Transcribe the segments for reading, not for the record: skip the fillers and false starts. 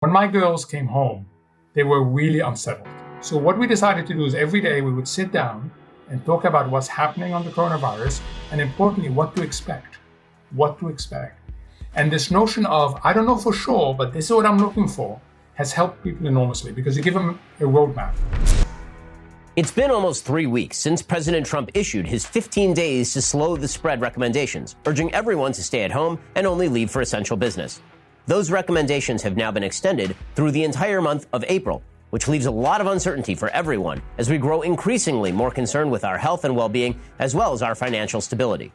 When my girls came home, they were really unsettled. So what we decided to do is every day we would sit down and talk about what's happening on the coronavirus and importantly, what to expect. And this notion of, I don't know for sure, but this is what I'm looking for, has helped people enormously because you give them a roadmap. It's been almost 3 weeks since President Trump issued his 15 days to slow the spread recommendations, urging everyone to stay at home and only leave for essential business. Those recommendations have now been extended through the entire month of April, which leaves a lot of uncertainty for everyone as we grow increasingly more concerned with our health and well-being, as well as our financial stability.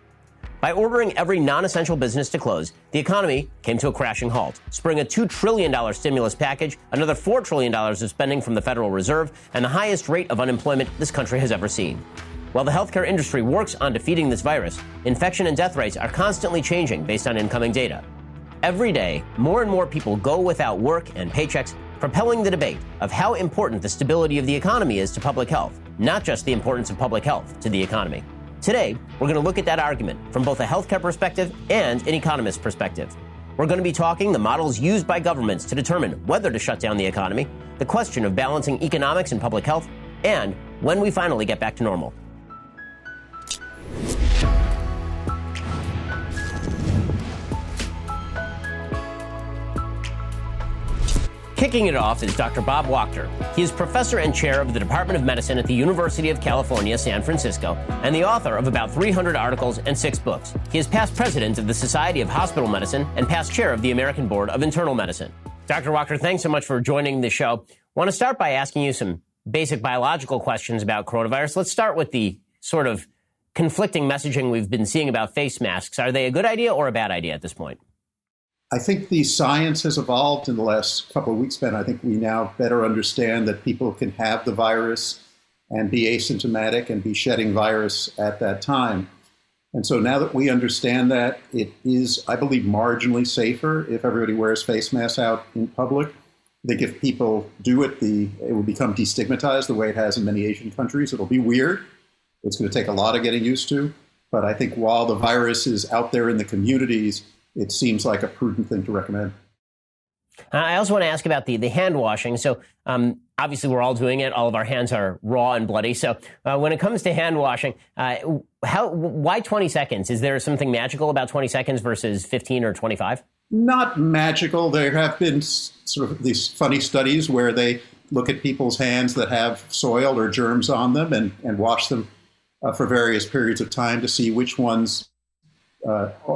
By ordering every non-essential business to close, the economy came to a crashing halt, spurring a $2 trillion stimulus package, another $4 trillion of spending from the Federal Reserve, and the highest rate of unemployment this country has ever seen. While the healthcare industry works on defeating this virus, infection and death rates are constantly changing based on incoming data. Every day, more and more people go without work and paychecks, propelling the debate of how important the stability of the economy is to public health, not just the importance of public health to the economy. Today, we're going to look at that argument from both a healthcare perspective and an economist perspective. We're going to be talking the models used by governments to determine whether to shut down the economy, the question of balancing economics and public health, and when we finally get back to normal. Kicking it off is Dr. Bob Wachter. He is professor and chair of the Department of Medicine at the University of California, San Francisco, and the author of about 300 articles and 6 books. He is past president of the Society of Hospital Medicine and past chair of the American Board of Internal Medicine. Dr. Wachter, thanks so much for joining the show. I want to start by asking you some basic biological questions about coronavirus. Let's start with the sort of conflicting messaging we've been seeing about face masks. Are they a good idea or a bad idea at this point? I think the science has evolved in the last couple of weeks, Ben. I think we now better understand that people can have the virus and be asymptomatic and be shedding virus at that time. And so now that we understand that, it is, I believe, marginally safer if everybody wears face masks out in public. I think if people do it, it will become destigmatized the way it has in many Asian countries. It'll be weird. It's going to take a lot of getting used to. But I think while the virus is out there in the communities, it seems like a prudent thing to recommend. I also want to ask about the hand washing. So obviously we're all doing it. All of our hands are raw and bloody. So when it comes to hand washing, why 20 seconds? Is there something magical about 20 seconds versus 15 or 25? Not magical. There have been sort of these funny studies where they look at people's hands that have soil or germs on them and wash them for various periods of time to see which ones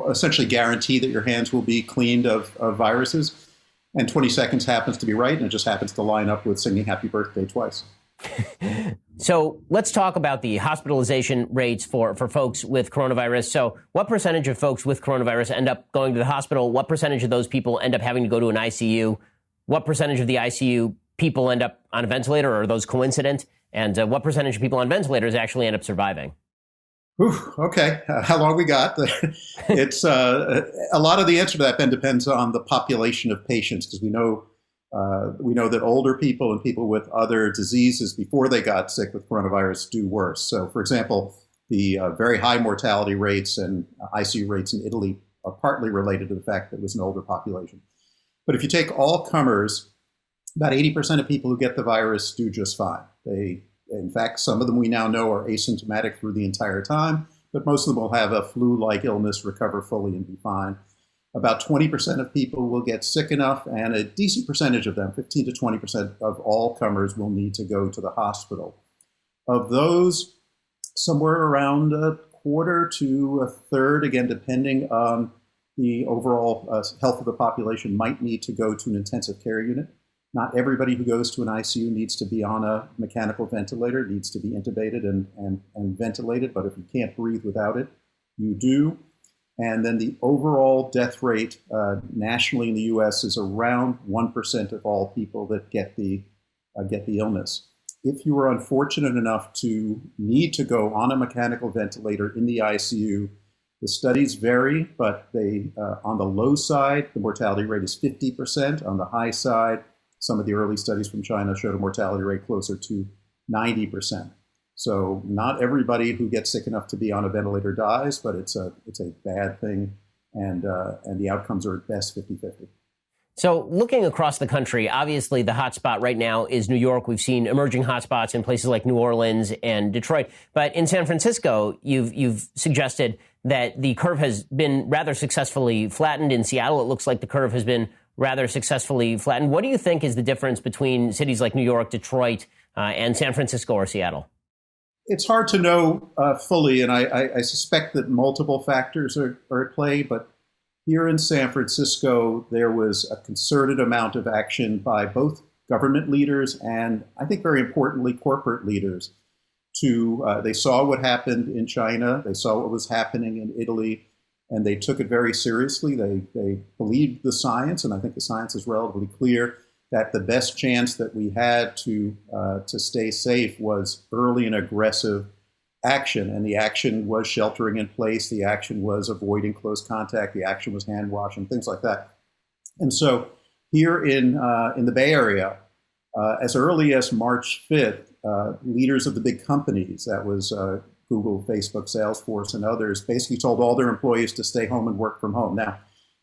essentially guarantee that your hands will be cleaned of viruses. And 20 seconds happens to be right, and it just happens to line up with singing happy birthday twice. So let's talk about the hospitalization rates for folks with coronavirus. So what percentage of folks with coronavirus end up going to the hospital? What percentage of those people end up having to go to an ICU? What percentage of the ICU people end up on a ventilator, or are those coincident? And what percentage of people on ventilators actually end up surviving? Okay. How long we got? It's a lot of the answer to that, Ben, depends on the population of patients, because we know that older people and people with other diseases before they got sick with coronavirus do worse. So, for example, the very high mortality rates and ICU rates in Italy are partly related to the fact that it was an older population. But if you take all comers, about 80% of people who get the virus do just fine. In fact, some of them we now know are asymptomatic through the entire time, but most of them will have a flu-like illness, recover fully, and be fine. About 20% of people will get sick enough, and a decent percentage of them, 15 to 20% of all comers, will need to go to the hospital. Of those, somewhere around a quarter to a third, again, depending on the overall health of the population, might need to go to an intensive care unit. Not everybody who goes to an ICU needs to be on a mechanical ventilator, needs to be intubated and ventilated, but if you can't breathe without it, you do. And then the overall death rate nationally in the U.S. is around 1% of all people that get the illness. If you are unfortunate enough to need to go on a mechanical ventilator in the ICU, the studies vary, but on the low side, the mortality rate is 50%. On the high side, some of the early studies from China showed a mortality rate closer to 90%. So not everybody who gets sick enough to be on a ventilator dies, but it's a bad thing, and the outcomes are at best 50-50. So looking across the country, obviously the hotspot right now is New York. We've seen emerging hotspots in places like New Orleans and Detroit. But in San Francisco, you've suggested that the curve has been rather successfully flattened. In Seattle, it looks like the curve has been rather successfully flattened. What do you think is the difference between cities like New York, Detroit, and San Francisco or Seattle? It's hard to know fully, and I suspect that multiple factors are at play, but here in San Francisco, there was a concerted amount of action by both government leaders and, I think very importantly, corporate leaders. They saw what happened in China, they saw what was happening in Italy, and they took it very seriously. They believed the science, and I think the science is relatively clear that the best chance that we had to stay safe was early and aggressive action. And the action was sheltering in place. The action was avoiding close contact. The action was hand washing, things like that. And so here in the Bay Area, as early as March 5th, leaders of the big companies, that was Google, Facebook, Salesforce, and others, basically told all their employees to stay home and work from home. Now,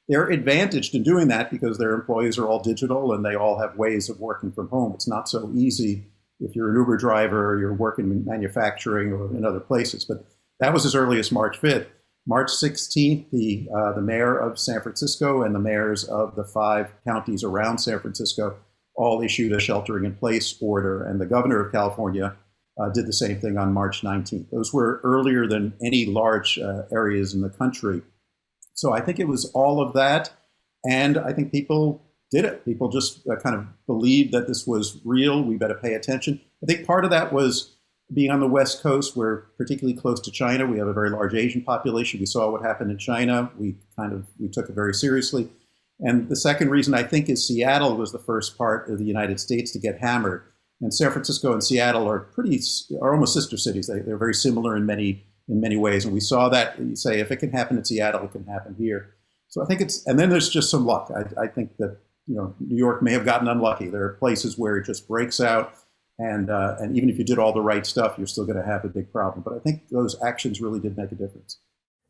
they're advantaged in doing that because their employees are all digital and they all have ways of working from home. It's not so easy if you're an Uber driver or you're working in manufacturing or in other places. But that was as early as March 5th. March 16th, the mayor of San Francisco and the mayors of the 5 counties around San Francisco all issued a sheltering in place order. And the governor of California did the same thing on March 19th. Those were earlier than any large areas in the country. So I think it was all of that. And I think people did it. People just kind of believed that this was real. We better pay attention. I think part of that was being on the West Coast. We're particularly close to China. We have a very large Asian population. We saw what happened in China. We took it very seriously. And the second reason I think is Seattle was the first part of the United States to get hammered. And San Francisco and Seattle are almost sister cities. They're very similar in many ways. And we saw that. You say, if it can happen in Seattle, it can happen here. So I think and then there's just some luck. I think that, New York may have gotten unlucky. There are places where it just breaks out. And even if you did all the right stuff, you're still going to have a big problem. But I think those actions really did make a difference.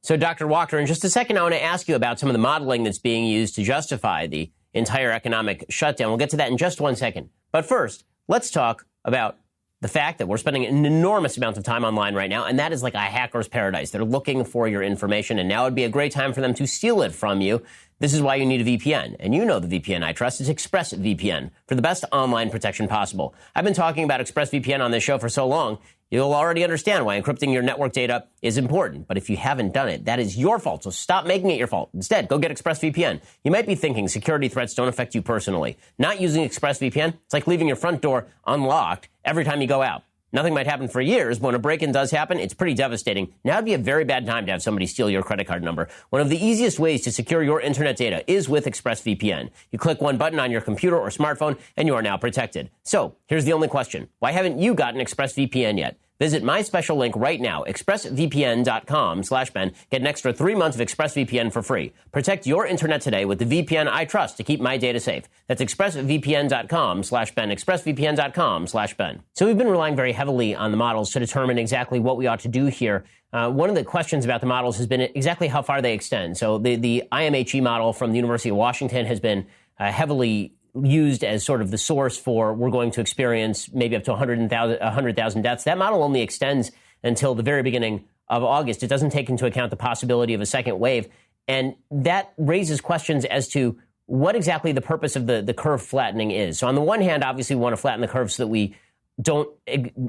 So, Dr. Wachter, in just a second, I want to ask you about some of the modeling that's being used to justify the entire economic shutdown. We'll get to that in just one second. But first, let's talk about the fact that we're spending an enormous amount of time online right now, and that is like a hacker's paradise. They're looking for your information, and now would be a great time for them to steal it from you. This is why you need a VPN. And you know the VPN I trust is ExpressVPN for the best online protection possible. I've been talking about ExpressVPN on this show for so long, you'll already understand why encrypting your network data is important. But if you haven't done it, that is your fault. So stop making it your fault. Instead, go get ExpressVPN. You might be thinking security threats don't affect you personally. Not using ExpressVPN, it's like leaving your front door unlocked every time you go out. Nothing might happen for years, but when a break-in does happen, it's pretty devastating. Now would be a very bad time to have somebody steal your credit card number. One of the easiest ways to secure your internet data is with ExpressVPN. You click one button on your computer or smartphone, and you are now protected. So, here's the only question. Why haven't you gotten ExpressVPN yet? Visit my special link right now, expressvpn.com/Ben. Get an extra 3 months of ExpressVPN for free. Protect your internet today with the VPN I trust to keep my data safe. That's expressvpn.com/Ben, expressvpn.com/Ben. So we've been relying very heavily on the models to determine exactly what we ought to do here. One of the questions about the models has been exactly how far they extend. So the IMHE model from the University of Washington has been heavily used as sort of the source for we're going to experience maybe up to 100,000 deaths. That model only extends until the very beginning of August. It doesn't take into account the possibility of a second wave. And that raises questions as to what exactly the purpose of the curve flattening is. So on the one hand, obviously we want to flatten the curve so that we don't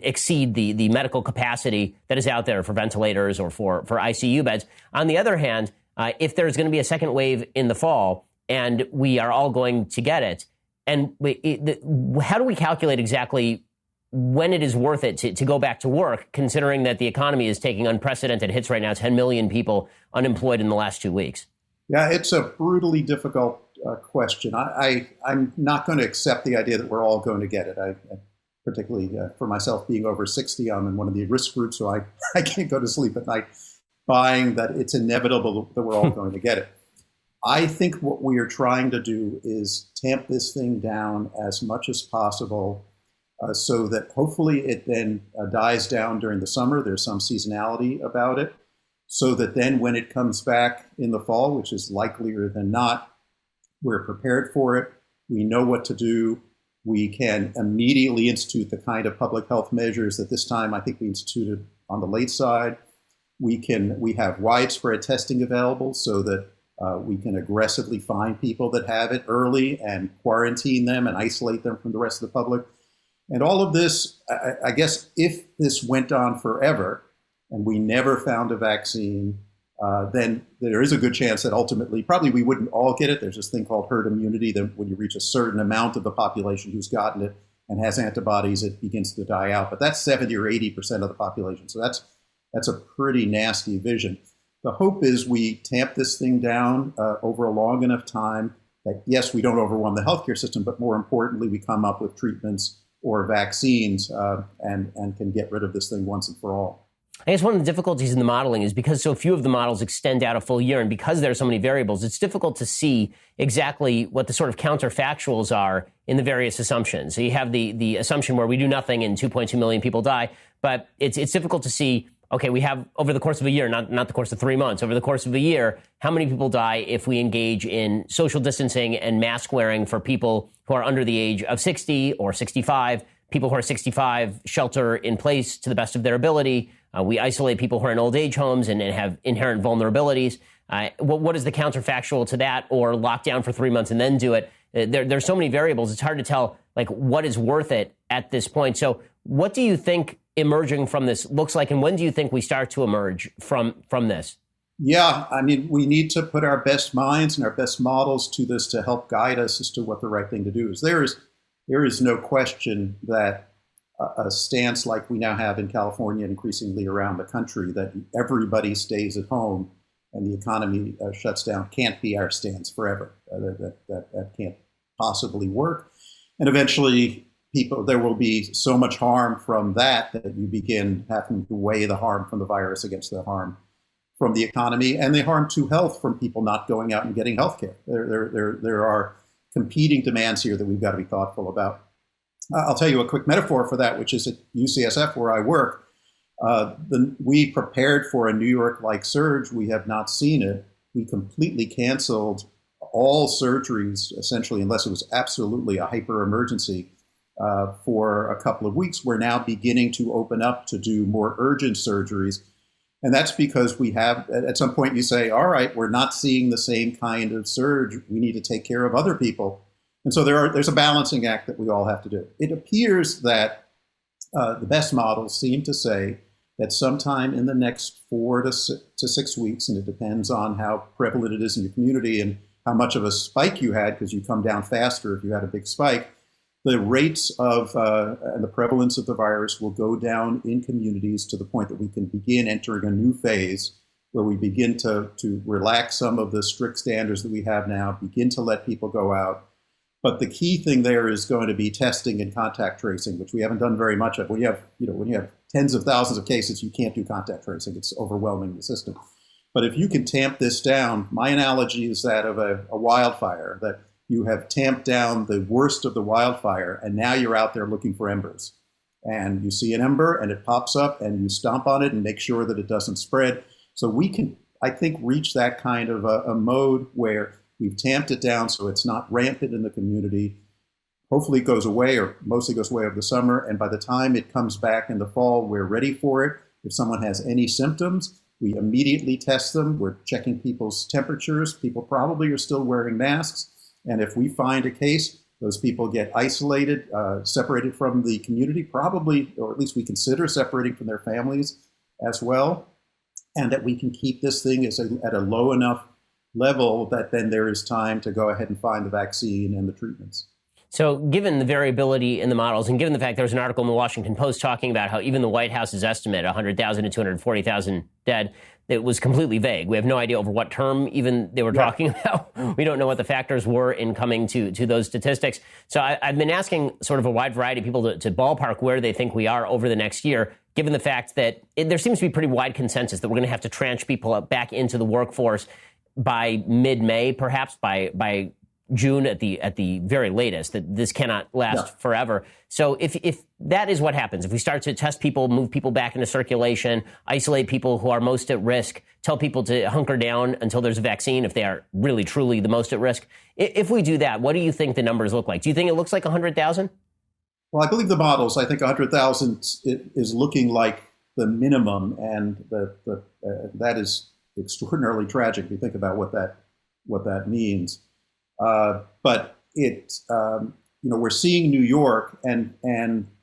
exceed the medical capacity that is out there for ventilators or for ICU beds. On the other hand, if there's going to be a second wave in the fall and we are all going to get it, and how do we calculate exactly when it is worth it to go back to work, considering that the economy is taking unprecedented hits right now, 10 million people unemployed in the last 2 weeks? Yeah, it's a brutally difficult question. I'm not going to accept the idea that we're all going to get it. Particularly for myself, being over 60, I'm in one of the risk groups, so I can't go to sleep at night buying that it's inevitable that we're all going to get it. I think what we are trying to do is tamp this thing down as much as possible so that hopefully it then dies down during the summer. There's some seasonality about it, so that then when it comes back in the fall, which is likelier than not, We're prepared for it. We know what to do. We can immediately institute the kind of public health measures that this time I think we instituted on the late side. We have widespread testing available so that we can aggressively find people that have it early and quarantine them and isolate them from the rest of the public. And all of this, I guess, if this went on forever and we never found a vaccine, then there is a good chance that ultimately, probably we wouldn't all get it. There's this thing called herd immunity, that when you reach a certain amount of the population who's gotten it and has antibodies, it begins to die out. But that's 70 or 80% of the population. So that's a pretty nasty vision. The hope is we tamp this thing down over a long enough time that, yes, we don't overwhelm the healthcare system, but more importantly, we come up with treatments or vaccines and can get rid of this thing once and for all. I guess one of the difficulties in the modeling is because so few of the models extend out a full year, and because there are so many variables, it's difficult to see exactly what the sort of counterfactuals are in the various assumptions. So you have the assumption where we do nothing and 2.2 million people die, but it's difficult to see, okay, we have over the course of a year, not the course of 3 months, over the course of a year, how many people die if we engage in social distancing and mask wearing for people who are under the age of 60 or 65, people who are 65 shelter in place to the best of their ability. We isolate people who are in old age homes and have inherent vulnerabilities. What is the counterfactual to that? Or lock down for 3 months and then do it? There's so many variables. It's hard to tell like what is worth it at this point. So what do you think emerging from this looks like, and when do you think we start to emerge from this? Yeah, I mean, we need to put our best minds and our best models to this to help guide us as to what the right thing to do is. There is no question that a stance like we now have in California and increasingly around the country, that everybody stays at home and the economy shuts down, can't be our stance forever. That can't possibly work. And eventually, there will be so much harm from that you begin having to weigh the harm from the virus against the harm from the economy and the harm to health from people not going out and getting health care. There are competing demands here that we've got to be thoughtful about. I'll tell you a quick metaphor for that, which is at UCSF where I work. We prepared for a New York-like surge. We have not seen it. We completely canceled all surgeries, essentially, unless it was absolutely a hyper emergency, for a couple of weeks. We're now beginning to open up to do more urgent surgeries. And that's because we have, at some point you say, all right, we're not seeing the same kind of surge. We need to take care of other people. And so there's a balancing act that we all have to do. It appears that the best models seem to say that sometime in the next 4 to 6 weeks, and it depends on how prevalent it is in your community and how much of a spike you had, because you come down faster if you had a big spike, the rates of and the prevalence of the virus will go down in communities to the point that we can begin entering a new phase where we begin to relax some of the strict standards that we have now, begin to let people go out. But the key thing there is going to be testing and contact tracing, which we haven't done very much of. When you have tens of thousands of cases, you can't do contact tracing. It's overwhelming the system. But if you can tamp this down, my analogy is that of a wildfire, that you have tamped down the worst of the wildfire, and now you're out there looking for embers. And you see an ember, and it pops up, and you stomp on it and make sure that it doesn't spread. So we can, I think, reach that kind of a mode where we've tamped it down so it's not rampant in the community. Hopefully it goes away, or mostly goes away over the summer. And by the time it comes back in the fall, we're ready for it. If someone has any symptoms, we immediately test them. We're checking people's temperatures. People probably are still wearing masks. And if we find a case, those people get isolated, separated from the community, probably, or at least we consider separating from their families as well. And that we can keep this thing at a low enough level that then there is time to go ahead and find the vaccine and the treatments. So given the variability in the models, and given the fact there was an article in the Washington Post talking about how even the White House's estimate, 100,000 to 240,000 dead, it was completely vague. We have no idea over what term even they were talking about. We don't know what the factors were in coming to those statistics. So I've been asking sort of a wide variety of people to ballpark where they think we are over the next year, given the fact that there seems to be pretty wide consensus that we're going to have to tranche people back into the workforce by mid-May, perhaps by June at the very latest, that this cannot last forever. So if that is what happens, if we start to test people, move people back into circulation, isolate people who are most at risk, tell people to hunker down until there's a vaccine if they are really, truly the most at risk. If we do that, what do you think the numbers look like? Do you think it looks like 100,000? Well, I believe the models. I think 100,000 is looking like the minimum, and that is extraordinarily tragic if you think about what that means. But we're seeing New York,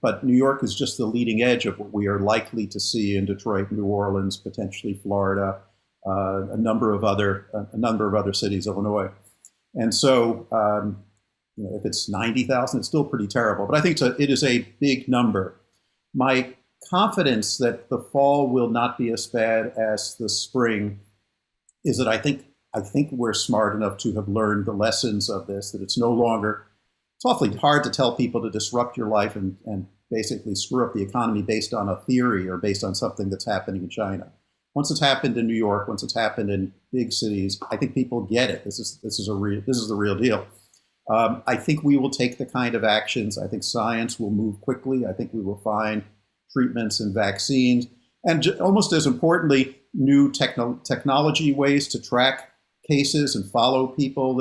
but New York is just the leading edge of what we are likely to see in Detroit, New Orleans, potentially Florida, a number of other cities, Illinois, and so if it's 90,000, it's still pretty terrible. But I think it is a big number. My confidence that the fall will not be as bad as the spring is that I think we're smart enough to have learned the lessons of this, that it's awfully hard to tell people to disrupt your life and basically screw up the economy based on a theory or based on something that's happening in China. Once it's happened in New York, once it's happened in big cities, I think people get it. This is the real deal. I think we will take the kind of actions. I think science will move quickly. I think we will find treatments and vaccines, and almost as importantly, new technology ways to track cases and follow people.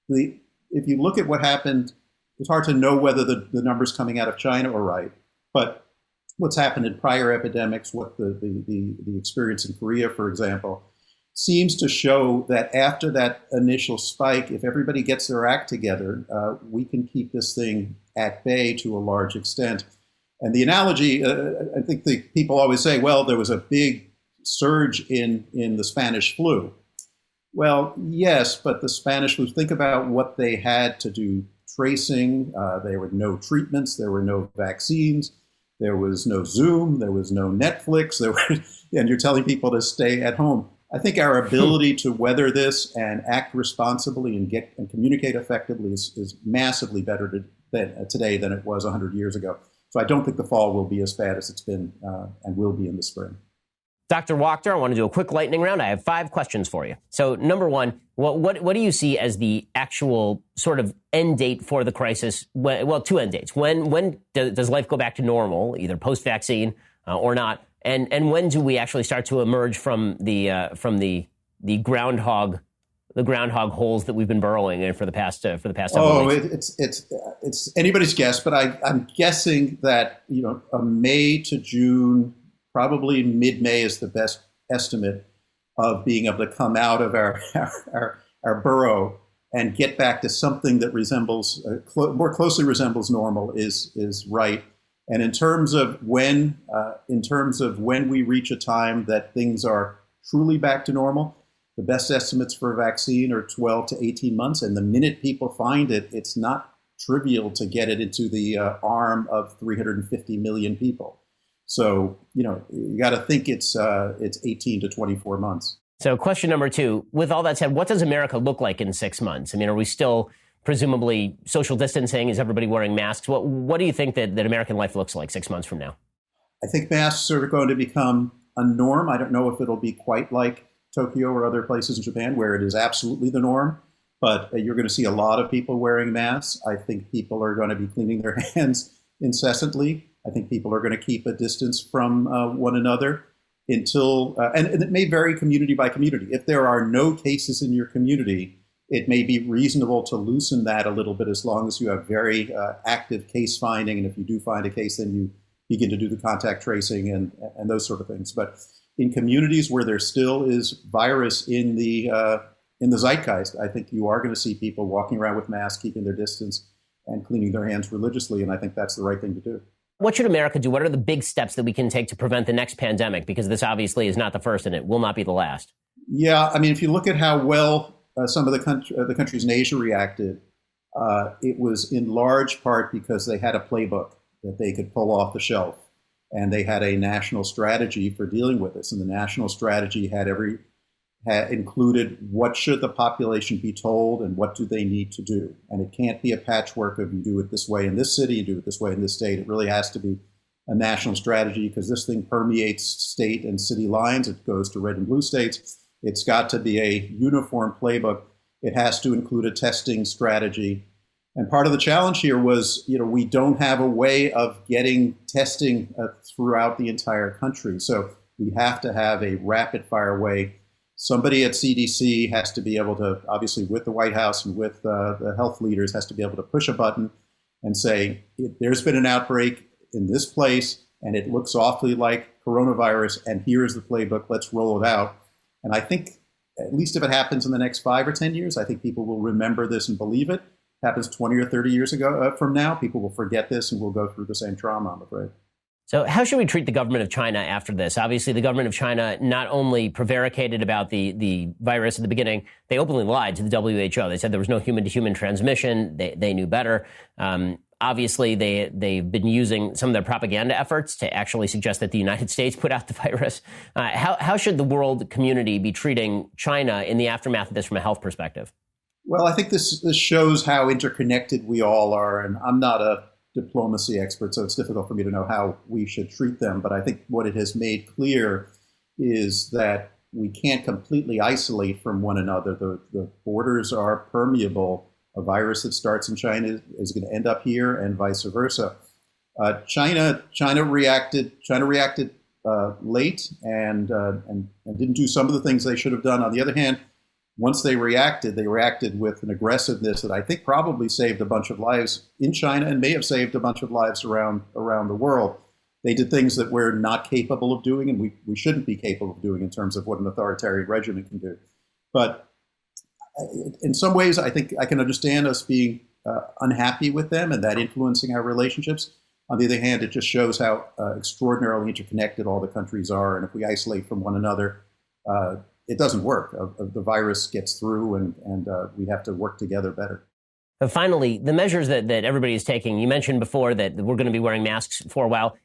If you look at what happened, it's hard to know whether the numbers coming out of China are right, but what's happened in prior epidemics, what the experience in Korea, for example, seems to show that after that initial spike, if everybody gets their act together, we can keep this thing at bay to a large extent. And the analogy, I think the people always say, well, there was a big surge in the Spanish flu. Well, yes, but the Spanish flu, think about what they had to do tracing. There were no treatments, there were no vaccines, there was no Zoom, there was no Netflix, and you're telling people to stay at home. I think our ability to weather this and act responsibly and communicate effectively is massively better today than it was 100 years ago. So I don't think the fall will be as bad as it's been and will be in the spring. Dr. Wachter, I want to do a quick lightning round. I have 5 questions for you. So number one, what do you see as the actual sort of end date for the crisis? Well, 2 end dates. When does life go back to normal, either post-vaccine or not? And when do we actually start to emerge from the groundhog holes that we've been burrowing in for the past several weeks? It's anybody's guess, but I'm guessing that a May to June, probably mid-May is the best estimate of being able to come out of our burrow and get back to something that more closely resembles normal is right. And in terms of when we reach a time that things are truly back to normal, the best estimates for a vaccine are 12 to 18 months. And the minute people find it, it's not trivial to get it into the arm of 350 million people. So, you got to think it's 18 to 24 months. So question number 2, with all that said, what does America look like in 6 months? I mean, are we still presumably social distancing? Is everybody wearing masks? What do you think that American life looks like 6 months from now? I think masks are going to become a norm. I don't know if it'll be quite like Tokyo or other places in Japan where it is absolutely the norm, but you're going to see a lot of people wearing masks. I think people are going to be cleaning their hands incessantly. I think people are going to keep a distance from one another until, and it may vary community by community. If there are no cases in your community, it may be reasonable to loosen that a little bit as long as you have very active case finding. And if you do find a case, then you begin to do the contact tracing and those sort of things. But in communities where there still is virus in the zeitgeist, I think you are going to see people walking around with masks, keeping their distance, and cleaning their hands religiously. And I think that's the right thing to do. What should America do? What are the big steps that we can take to prevent the next pandemic? Because this obviously is not the first and it will not be the last. Yeah, I mean, if you look at how well some of the countries in Asia reacted, it was in large part because they had a playbook that they could pull off the shelf. And they had a national strategy for dealing with this. And the national strategy had included what should the population be told and what do they need to do. And it can't be a patchwork of you do it this way in this city, you do it this way in this state. It really has to be a national strategy because this thing permeates state and city lines. It goes to red and blue states. It's got to be a uniform playbook. It has to include a testing strategy. And part of the challenge here was, we don't have a way of getting testing throughout the entire country. So we have to have a rapid fire way. Somebody at CDC has to be able to, obviously with the White House and with the health leaders, has to be able to push a button and say, there's been an outbreak in this place and it looks awfully like coronavirus, and here's the playbook, let's roll it out. And I think, at least if it happens in the next 5 or 10 years, I think people will remember this and believe it. Happens 20 or 30 years ago from now, people will forget this and will go through the same trauma, I'm afraid. So how should we treat the government of China after this? Obviously, the government of China not only prevaricated about the virus at the beginning, they openly lied to the WHO. They said there was no human-to-human transmission. They knew better. Obviously, they've been using some of their propaganda efforts to actually suggest that the United States put out the virus. How should the world community be treating China in the aftermath of this from a health perspective? Well, I think this shows how interconnected we all are, and I'm not a diplomacy expert, so it's difficult for me to know how we should treat them. But I think what it has made clear is that we can't completely isolate from one another. The borders are permeable. A virus that starts in China is going to end up here, and vice versa. China reacted late and didn't do some of the things they should have done. On the other hand, once they reacted with an aggressiveness that I think probably saved a bunch of lives in China and may have saved a bunch of lives around the world. They did things that we're not capable of doing, and we shouldn't be capable of doing in terms of what an authoritarian regimen can do. But in some ways, I think I can understand us being unhappy with them and that influencing our relationships. On the other hand, it just shows how extraordinarily interconnected all the countries are. And if we isolate from one another, it doesn't work. The virus gets through, and we have to work together better. But finally, the measures that everybody is taking, you mentioned before that we're going to be wearing masks for a while.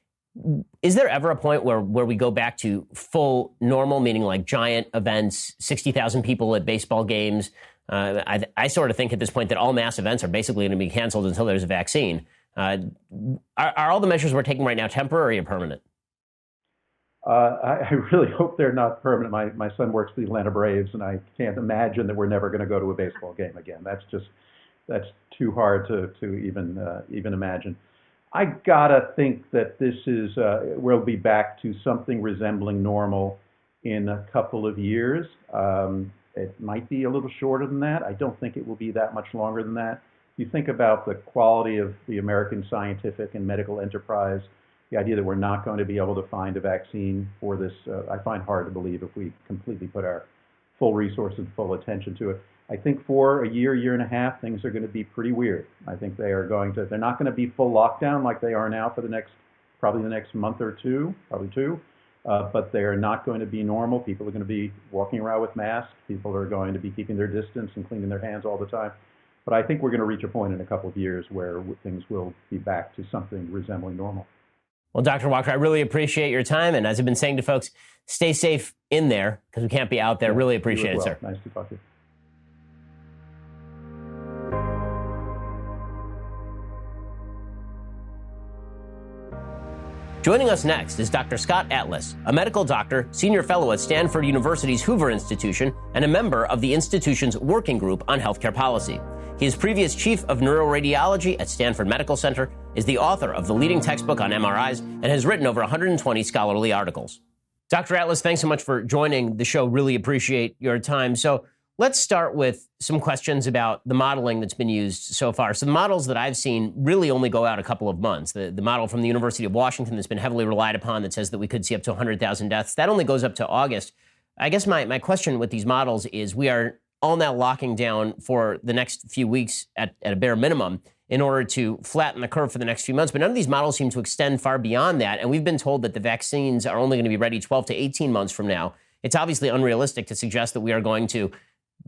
Is there ever a point where we go back to full normal, meaning like giant events, 60,000 people at baseball games? I sort of think at this point that all mass events are basically going to be canceled until there's a vaccine. Are all the measures we're taking right now temporary or permanent? I really hope they're not permanent. My son works for the Atlanta Braves, and I can't imagine that we're never going to go to a baseball game again. That's too hard to even imagine. I gotta think that this is we'll be back to something resembling normal in a couple of years. It might be a little shorter than that. I don't think it will be that much longer than that. You think about the quality of the American scientific and medical enterprise, the idea that we're not going to be able to find a vaccine for this, I find hard to believe if we completely put our full resources and full attention to it. I think for a year and a half, things are going to be pretty weird. I think they're not going to be full lockdown like they are now for probably the next month or two, probably two. But they're not going to be normal. People are going to be walking around with masks. People are going to be keeping their distance and cleaning their hands all the time. But I think we're going to reach a point in a couple of years where things will be back to something resembling normal. Well, Dr. Wachter, I really appreciate your time. And as I've been saying to folks, stay safe in there because we can't be out there. Yeah, really appreciate it, sir. Nice to talk to you. Joining us next is Dr. Scott Atlas, a medical doctor, senior fellow at Stanford University's Hoover Institution, and a member of the institution's working group on healthcare policy. He is previous chief of neuroradiology at Stanford Medical Center, is the author of the leading textbook on MRIs, and has written over 120 scholarly articles. Dr. Atlas, thanks so much for joining the show. Really appreciate your time. So let's start with some questions about the modeling that's been used so far. So the models that I've seen really only go out a couple of months. The model from the University of Washington that's been heavily relied upon that says that we could see up to 100,000 deaths, that only goes up to August. I guess my question with these models is we are all now locking down for the next few weeks at a bare minimum in order to flatten the curve for the next few months. But none of these models seem to extend far beyond that. And we've been told that the vaccines are only going to be ready 12 to 18 months from now. It's obviously unrealistic to suggest that we are going to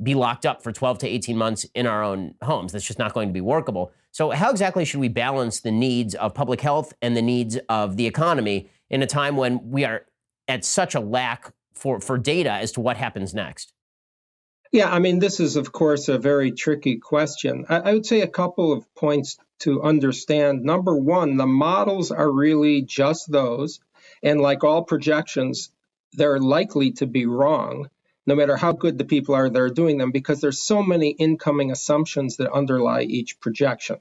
be locked up for 12 to 18 months in our own homes. That's just not going to be workable. So how exactly should we balance the needs of public health and the needs of the economy in a time when we are at such a lack for data as to what happens next? Yeah, I mean, this is, of course, a very tricky question. I would say a couple of points to understand. Number one, the models are really just those. And like all projections, they're likely to be wrong. no matter how good the people are that are doing them, because there's so many incoming assumptions that underlie each projection.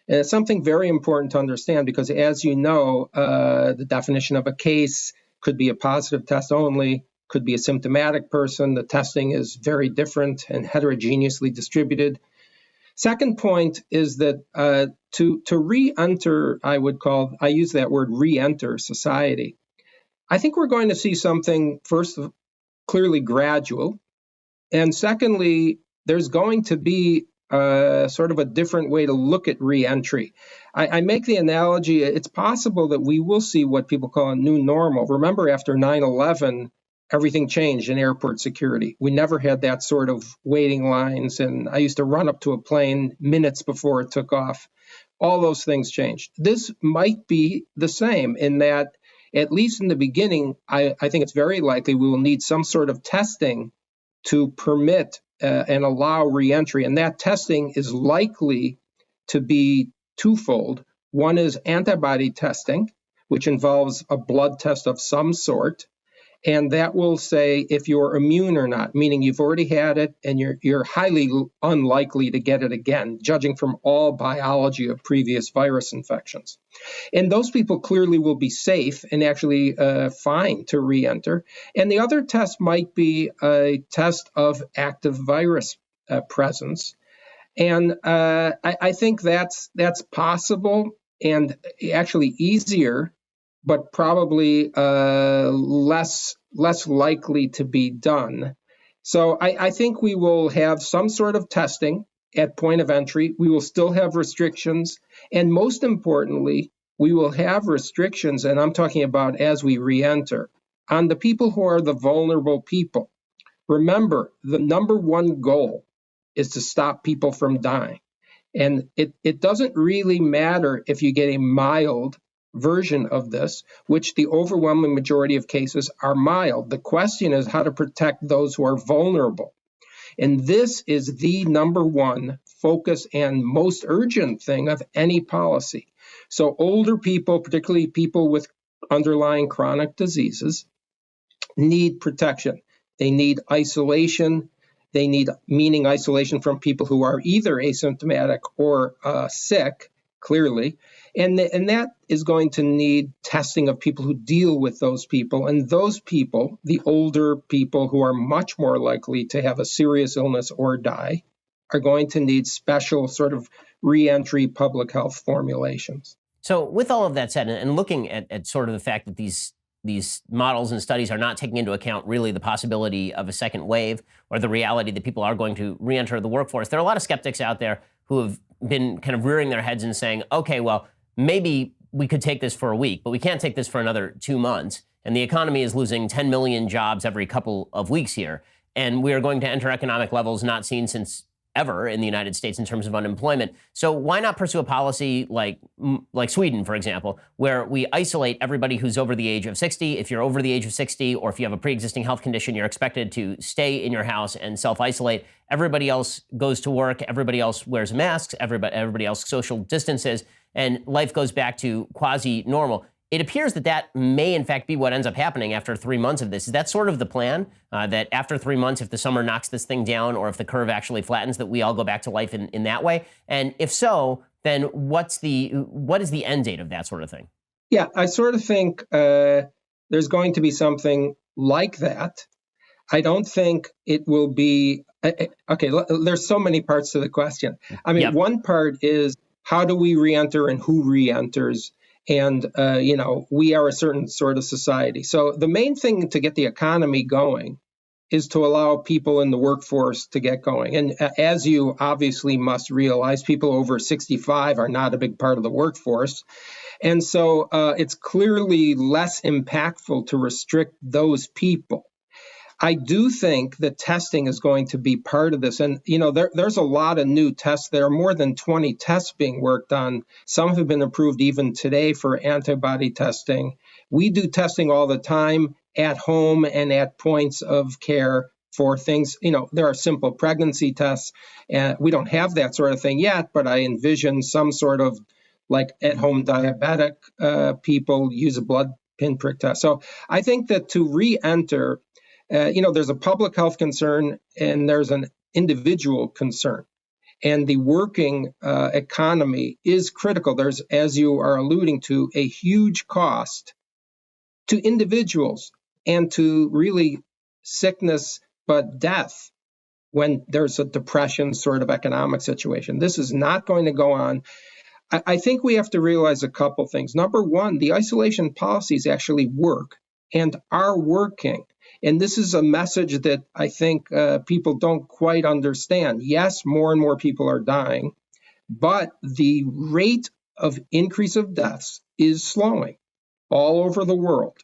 And it's something very important to understand because, as you know, the definition of a case could be a positive test only, could be a symptomatic person. The testing is very different and heterogeneously distributed. Second point is that to re-enter, I use that word re-enter society. I think we're going to see something, first, clearly gradual. And secondly, there's going to be sort of a different way to look at re-entry. I make the analogy, it's possible that we will see what people call a new normal. Remember, after 9/11, everything changed in airport security. We never had that sort of waiting lines, and I used to run up to a plane minutes before it took off. All those things changed. This might be the same in that, at least in the beginning, I think it's very likely we will need some sort of testing to permit and allow reentry. And that testing is likely to be twofold. One is antibody testing, which involves a blood test of some sort. And that will say if you're immune or not, meaning you've already had it and you're highly unlikely to get it again, judging from all biology of previous virus infections. And those people clearly will be safe and actually fine to re-enter. And the other test might be a test of active virus presence. And I think that's possible and actually easier, but probably less likely to be done. So I think we will have some sort of testing at point of entry. We will still have restrictions. And most importantly, we will have restrictions, and I'm talking about as we re-enter, on the people who are the vulnerable people. Remember, the number one goal is to stop people from dying. And it doesn't really matter if you get a mild version of this, which the overwhelming majority of cases are mild. The question is how to protect those who are vulnerable. And this is the number one focus and most urgent thing of any policy. So older people, particularly people with underlying chronic diseases, need protection. They need isolation. They need, meaning isolation from people who are either asymptomatic or sick, clearly. And that is going to need testing of people who deal with those people. And those people, the older people who are much more likely to have a serious illness or die, are going to need special sort of re-entry public health formulations. So with all of that said, and looking at sort of the fact that these models and studies are not taking into account really the possibility of a second wave or the reality that people are going to re-enter the workforce, there are a lot of skeptics out there who have been kind of rearing their heads and saying, okay, well, maybe we could take this for a week, but we can't take this for another 2 months. And the economy is losing 10 million jobs every couple of weeks here. And we are going to enter economic levels not seen since ever in the United States in terms of unemployment. So why not pursue a policy like Sweden, for example, where we isolate everybody who's over the age of 60. If you're over the age of 60, or if you have a pre-existing health condition, you're expected to stay in your house and self-isolate. Everybody else goes to work. Everybody else wears masks. Everybody else social distances, and life goes back to quasi-normal. It appears that may, in fact, be what ends up happening after 3 months of this. Is that sort of the plan, that after 3 months, if the summer knocks this thing down or if the curve actually flattens, that we all go back to life in that way? And if so, then what is the end date of that sort of thing? Yeah, I sort of think there's going to be something like that. I don't think it will be, okay, there's so many parts to the question. I mean, One part is how do we re-enter and who re-enters? And, we are a certain sort of society. So the main thing to get the economy going is to allow people in the workforce to get going. And as you obviously must realize, people over 65 are not a big part of the workforce. And so it's clearly less impactful to restrict those people. I do think that testing is going to be part of this. And, there's a lot of new tests. There are more than 20 tests being worked on. Some have been approved even today for antibody testing. We do testing all the time at home and at points of care for things. There are simple pregnancy tests. And we don't have that sort of thing yet, but I envision some sort of like at-home diabetic people use a blood pinprick test. So I think that to re-enter, There's a public health concern and there's an individual concern. And the working economy is critical. There's, as you are alluding to, a huge cost to individuals and to really sickness, but death when there's a depression sort of economic situation. This is not going to go on. I think we have to realize a couple things. Number one, the isolation policies actually work and are working. And this is a message that I think people don't quite understand. Yes, more and more people are dying, but the rate of increase of deaths is slowing all over the world.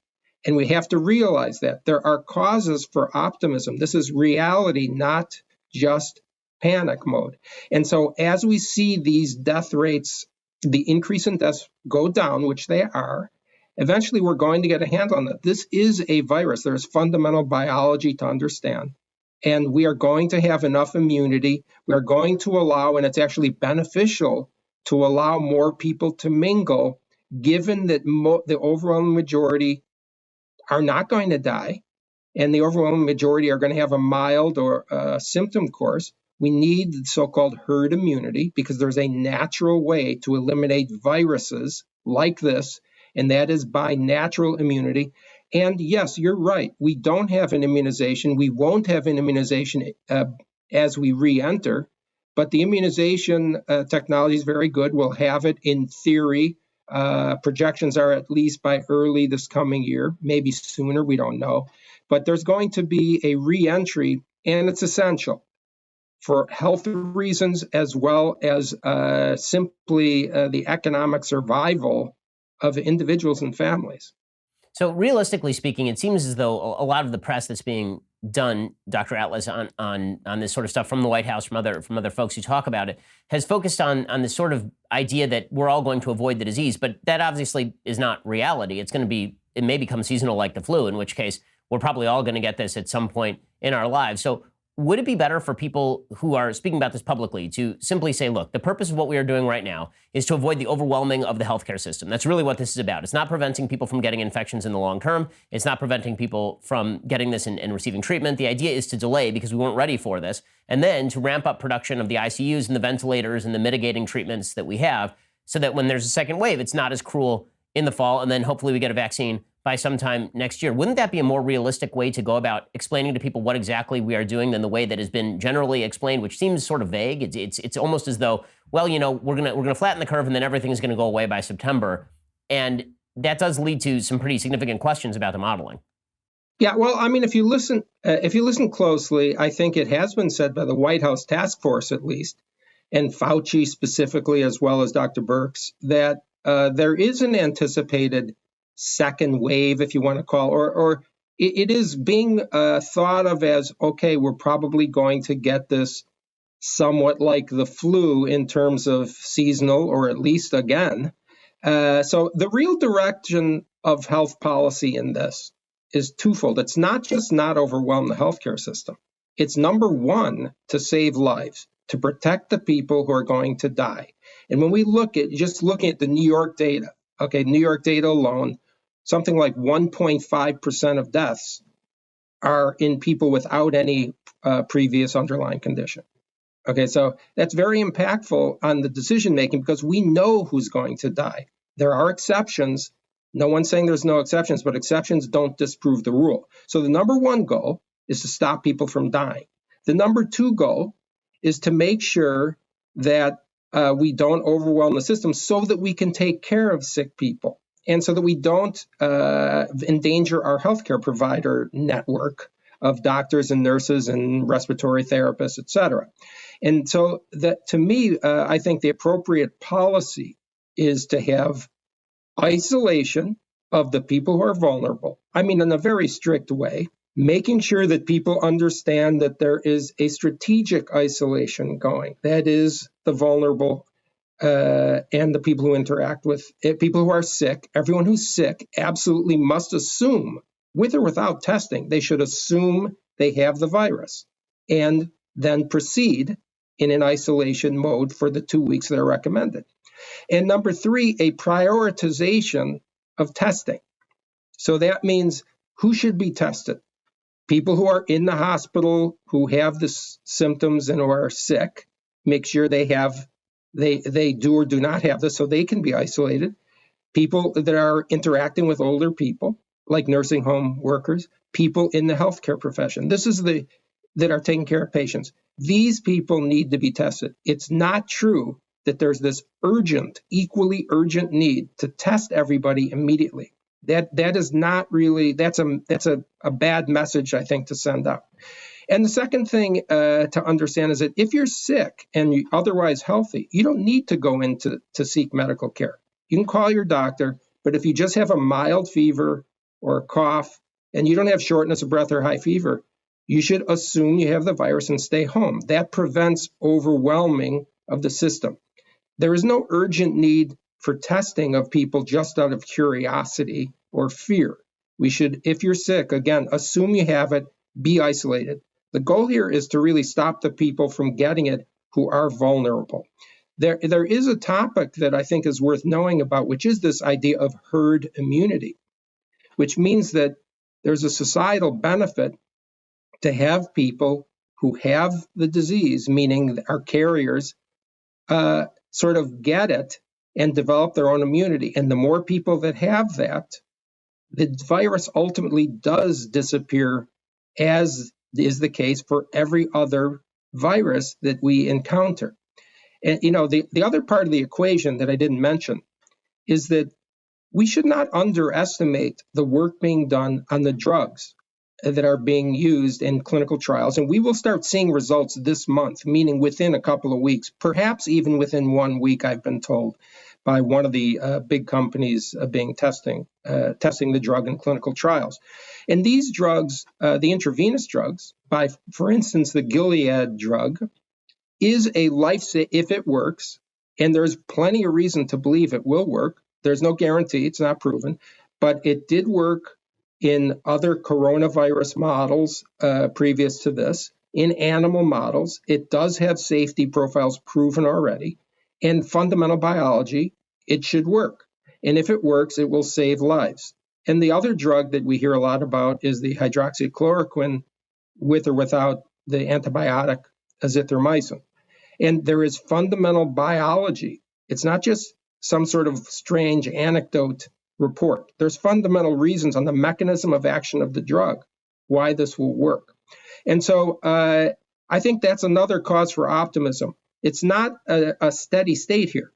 And we have to realize that there are causes for optimism. This is reality, not just panic mode. And so as we see these death rates, the increase in deaths go down, which they are, eventually we're going to get a handle on that. This is a virus. There's fundamental biology to understand. And we are going to have enough immunity. We are going to allow, and it's actually beneficial to allow more people to mingle, given that the overwhelming majority are not going to die, and the overwhelming majority are going to have a mild or symptom course. We need the so-called herd immunity because there's a natural way to eliminate viruses like this, and that is by natural immunity. And yes, you're right. We don't have an immunization. We won't have an immunization as we re-enter, but the immunization technology is very good. We'll have it in theory. Projections are at least by early this coming year, maybe sooner, we don't know. But there's going to be a re-entry, and it's essential for health reasons as well as simply the economic survival of individuals and families. So realistically speaking, it seems as though a lot of the press that's being done, Dr. Atlas, on this sort of stuff from the White House, from other folks who talk about it, has focused on this sort of idea that we're all going to avoid the disease. But that obviously is not reality. It may become seasonal like the flu, in which case we're probably all going to get this at some point in our lives. So would it be better for people who are speaking about this publicly to simply say, look, the purpose of what we are doing right now is to avoid the overwhelming of the healthcare system? That's really what this is about. It's not preventing people from getting infections in the long term. It's not preventing people from getting this and receiving treatment. The idea is to delay because we weren't ready for this, and then to ramp up production of the ICUs and the ventilators and the mitigating treatments that we have so that when there's a second wave, it's not as cruel in the fall, and then hopefully we get a vaccine by sometime next year. Wouldn't that be a more realistic way to go about explaining to people what exactly we are doing than the way that has been generally explained, which seems sort of vague? It's almost as though, well, we're gonna flatten the curve and then everything is gonna go away by September, and that does lead to some pretty significant questions about the modeling. Yeah, well, I mean, if you listen closely, I think it has been said by the White House task force, at least, and Fauci specifically, as well as Dr. Birx, that there is an anticipated second wave, if you want to call, or it is being thought of as, okay, we're probably going to get this somewhat like the flu in terms of seasonal, or at least again. So the real direction of health policy in this is twofold. It's not just not overwhelm the healthcare system. It's number one, to save lives, to protect the people who are going to die. And when we looking at the New York data, New York data alone, something like 1.5% of deaths are in people without any previous underlying condition. Okay, so that's very impactful on the decision making because we know who's going to die. There are exceptions. No one's saying there's no exceptions, but exceptions don't disprove the rule. So the number one goal is to stop people from dying. The number two goal is to make sure that we don't overwhelm the system so that we can take care of sick people and so that we don't endanger our healthcare provider network of doctors and nurses and respiratory therapists, et cetera. And so that, to me, I think the appropriate policy is to have isolation of the people who are vulnerable. I mean, in a very strict way, making sure that people understand that there is a strategic isolation going. That is the vulnerable and the people who interact with people who are sick. Everyone who's sick absolutely must assume, with or without testing, they should assume they have the virus and then proceed in an isolation mode for the 2 weeks that are recommended. And number three, a prioritization of testing. So that means who should be tested? People who are in the hospital who have the symptoms and who are sick, make sure they do or do not have this so they can be isolated. People that are interacting with older people, like nursing home workers, people in the healthcare profession. That are taking care of patients. These people need to be tested. It's not true that there's this equally urgent need to test everybody immediately. That is not really, that's a bad message, I think, to send out. And the second thing to understand is that if you're sick and you're otherwise healthy, you don't need to go in to seek medical care. You can call your doctor, but if you just have a mild fever or a cough and you don't have shortness of breath or high fever, you should assume you have the virus and stay home. That prevents overwhelming of the system. There is no urgent need for testing of people just out of curiosity or fear. We should, if you're sick, again, assume you have it, be isolated. The goal here is to really stop the people from getting it who are vulnerable. There is a topic that I think is worth knowing about, which is this idea of herd immunity, which means that there's a societal benefit to have people who have the disease, meaning are carriers, sort of get it and develop their own immunity. And the more people that have that, the virus ultimately does disappear, as is the case for every other virus that we encounter. And, the other part of the equation that I didn't mention is that we should not underestimate the work being done on the drugs that are being used in clinical trials. And we will start seeing results this month, meaning within a couple of weeks, perhaps even within 1 week, I've been told, by one of the big companies testing the drug in clinical trials. And these drugs, the intravenous drugs, for instance, the Gilead drug, is a life-saving, if it works, and there's plenty of reason to believe it will work. There's no guarantee, it's not proven, but it did work in other coronavirus models previous to this, in animal models. It does have safety profiles proven already, and fundamental biology, it should work. And if it works, it will save lives. And the other drug that we hear a lot about is the hydroxychloroquine, with or without the antibiotic azithromycin. And there is fundamental biology. It's not just some sort of strange anecdote report. There's fundamental reasons on the mechanism of action of the drug, why this will work. And so I think that's another cause for optimism. It's not a steady state here.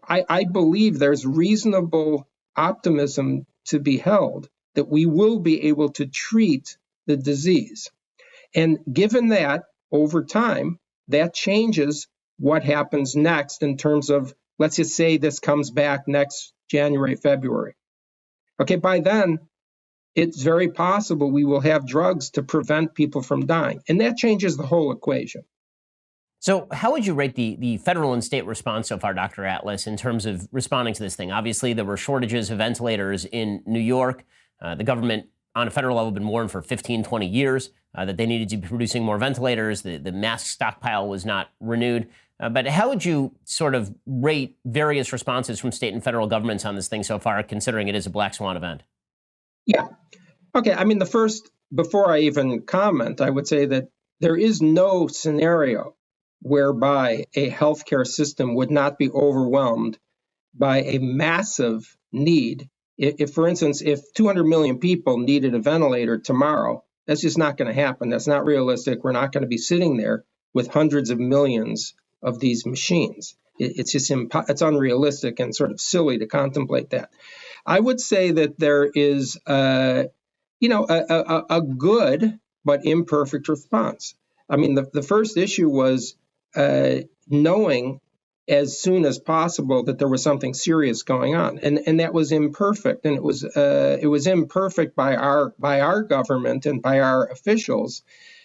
I believe there's reasonable optimism to be held that we will be able to treat the disease. And given that, over time, that changes what happens next in terms of, let's just say this comes back next January, February. Okay, by then, it's very possible we will have drugs to prevent people from dying. And that changes the whole equation. So how would you rate the federal and state response so far, Dr. Atlas, in terms of responding to this thing? Obviously, there were shortages of ventilators in New York. The government on a federal level been warned for 15, 20 years that they needed to be producing more ventilators. The mask stockpile was not renewed. But how would you sort of rate various responses from state and federal governments on this thing so far, considering it is a black swan event? Yeah. Okay. I mean, before I even comment, I would say that there is no scenario whereby a healthcare system would not be overwhelmed by a massive need. If, for instance, if 200 million people needed a ventilator tomorrow, that's just not going to happen. That's not realistic. We're not going to be sitting there with hundreds of millions of these machines. It's just it's unrealistic and sort of silly to contemplate that. I would say that there is, a good but imperfect response. I mean, the first issue was knowing as soon as possible that there was something serious going on, and that was imperfect, and it was imperfect by our government and by our officials,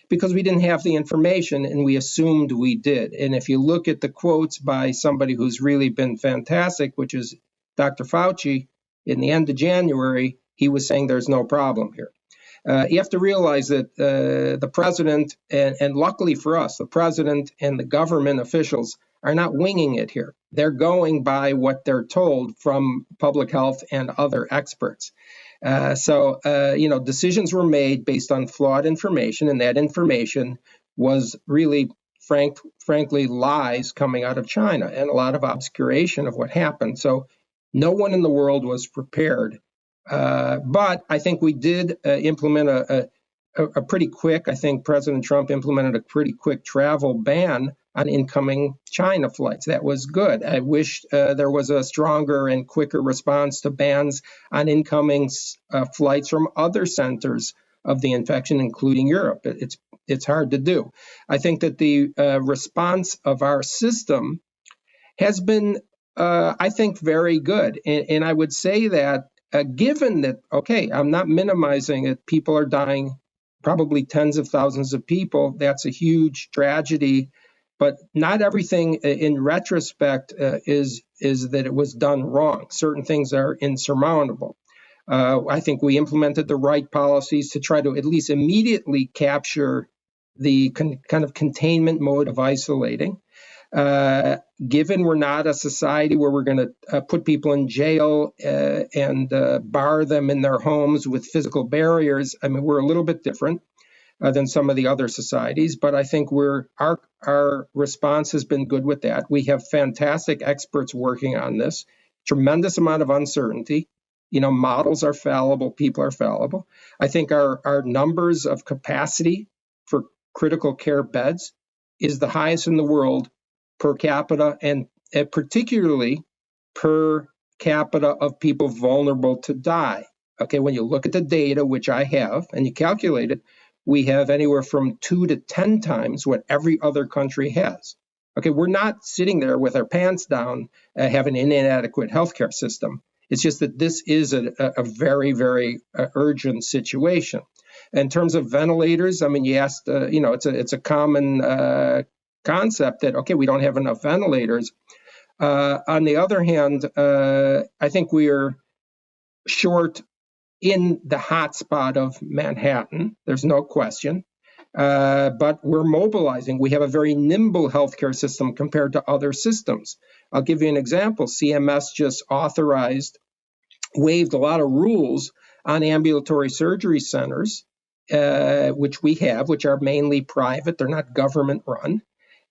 because we didn't have the information and we assumed we did. And if you look at the quotes by somebody who's really been fantastic, which is Dr. Fauci, in the end of January, he was saying there's no problem here. You have to realize that the president, and luckily for us, the president and the government officials are not winging it here. They're going by what they're told from public health and other experts. Decisions were made based on flawed information, and that information was really, frankly, lies coming out of China and a lot of obscuration of what happened. So no one in the world was prepared. But I think we did implement a pretty quick, I think President Trump implemented a pretty quick travel ban on incoming China flights. That was good. I wish there was a stronger and quicker response to bans on incoming flights from other centers of the infection, including Europe. It's hard to do. I think that the response of our system has been, I think, very good. And I would say that given that, okay, I'm not minimizing it, people are dying, probably tens of thousands of people. That's a huge tragedy. But not everything in retrospect is that it was done wrong. Certain things are insurmountable. I think we implemented the right policies to try to at least immediately capture the kind of containment mode of isolating. Given we're not a society where we're going to put people in jail and bar them in their homes with physical barriers, I mean, we're a little bit different than some of the other societies, but I think our response has been good with that. We have fantastic experts working on this, tremendous amount of uncertainty. Models are fallible, people are fallible. I think our numbers of capacity for critical care beds is the highest in the world per capita, and particularly per capita of people vulnerable to die. Okay, when you look at the data, which I have, and you calculate it, we have anywhere from 2 to 10 times what every other country has. Okay, we're not sitting there with our pants down, having an inadequate healthcare system. It's just that this is a very, very urgent situation. In terms of ventilators, I mean, you asked, it's a common concept that, okay, we don't have enough ventilators. On the other hand, I think we are short in the hotspot of Manhattan. There's no question. But we're mobilizing. We have a very nimble healthcare system compared to other systems. I'll give you an example. CMS just waived a lot of rules on ambulatory surgery centers, which we have, which are mainly private. They're not government run.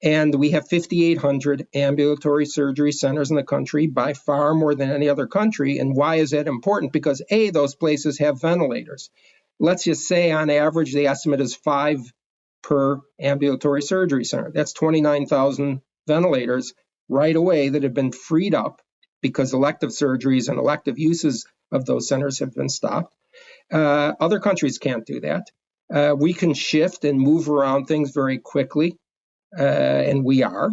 And we have 5,800 ambulatory surgery centers in the country, by far more than any other country. And why is that important? Because A, those places have ventilators. Let's just say on average, the estimate is 5 per ambulatory surgery center. That's 29,000 ventilators right away that have been freed up because elective surgeries and elective uses of those centers have been stopped. Other countries can't do that. We can shift and move around things very quickly. And we are.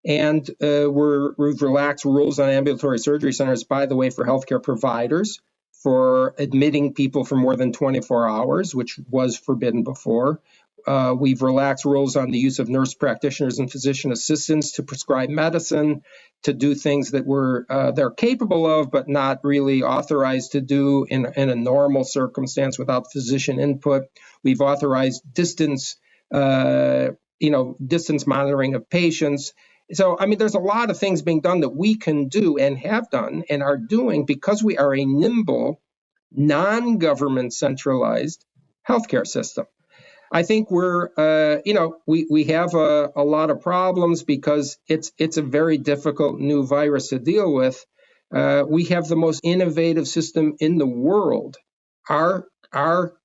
And we've relaxed rules on ambulatory surgery centers, by the way, for healthcare providers, for admitting people for more than 24 hours, which was forbidden before. We've relaxed rules on the use of nurse practitioners and physician assistants to prescribe medicine, to do things that they're capable of, but not really authorized to do in a normal circumstance without physician input. We've authorized distance monitoring of patients. So, I mean, there's a lot of things being done that we can do and have done and are doing because we are a nimble, non-government centralized healthcare system. I think we have a lot of problems because it's a very difficult new virus to deal with. We have the most innovative system in the world. Our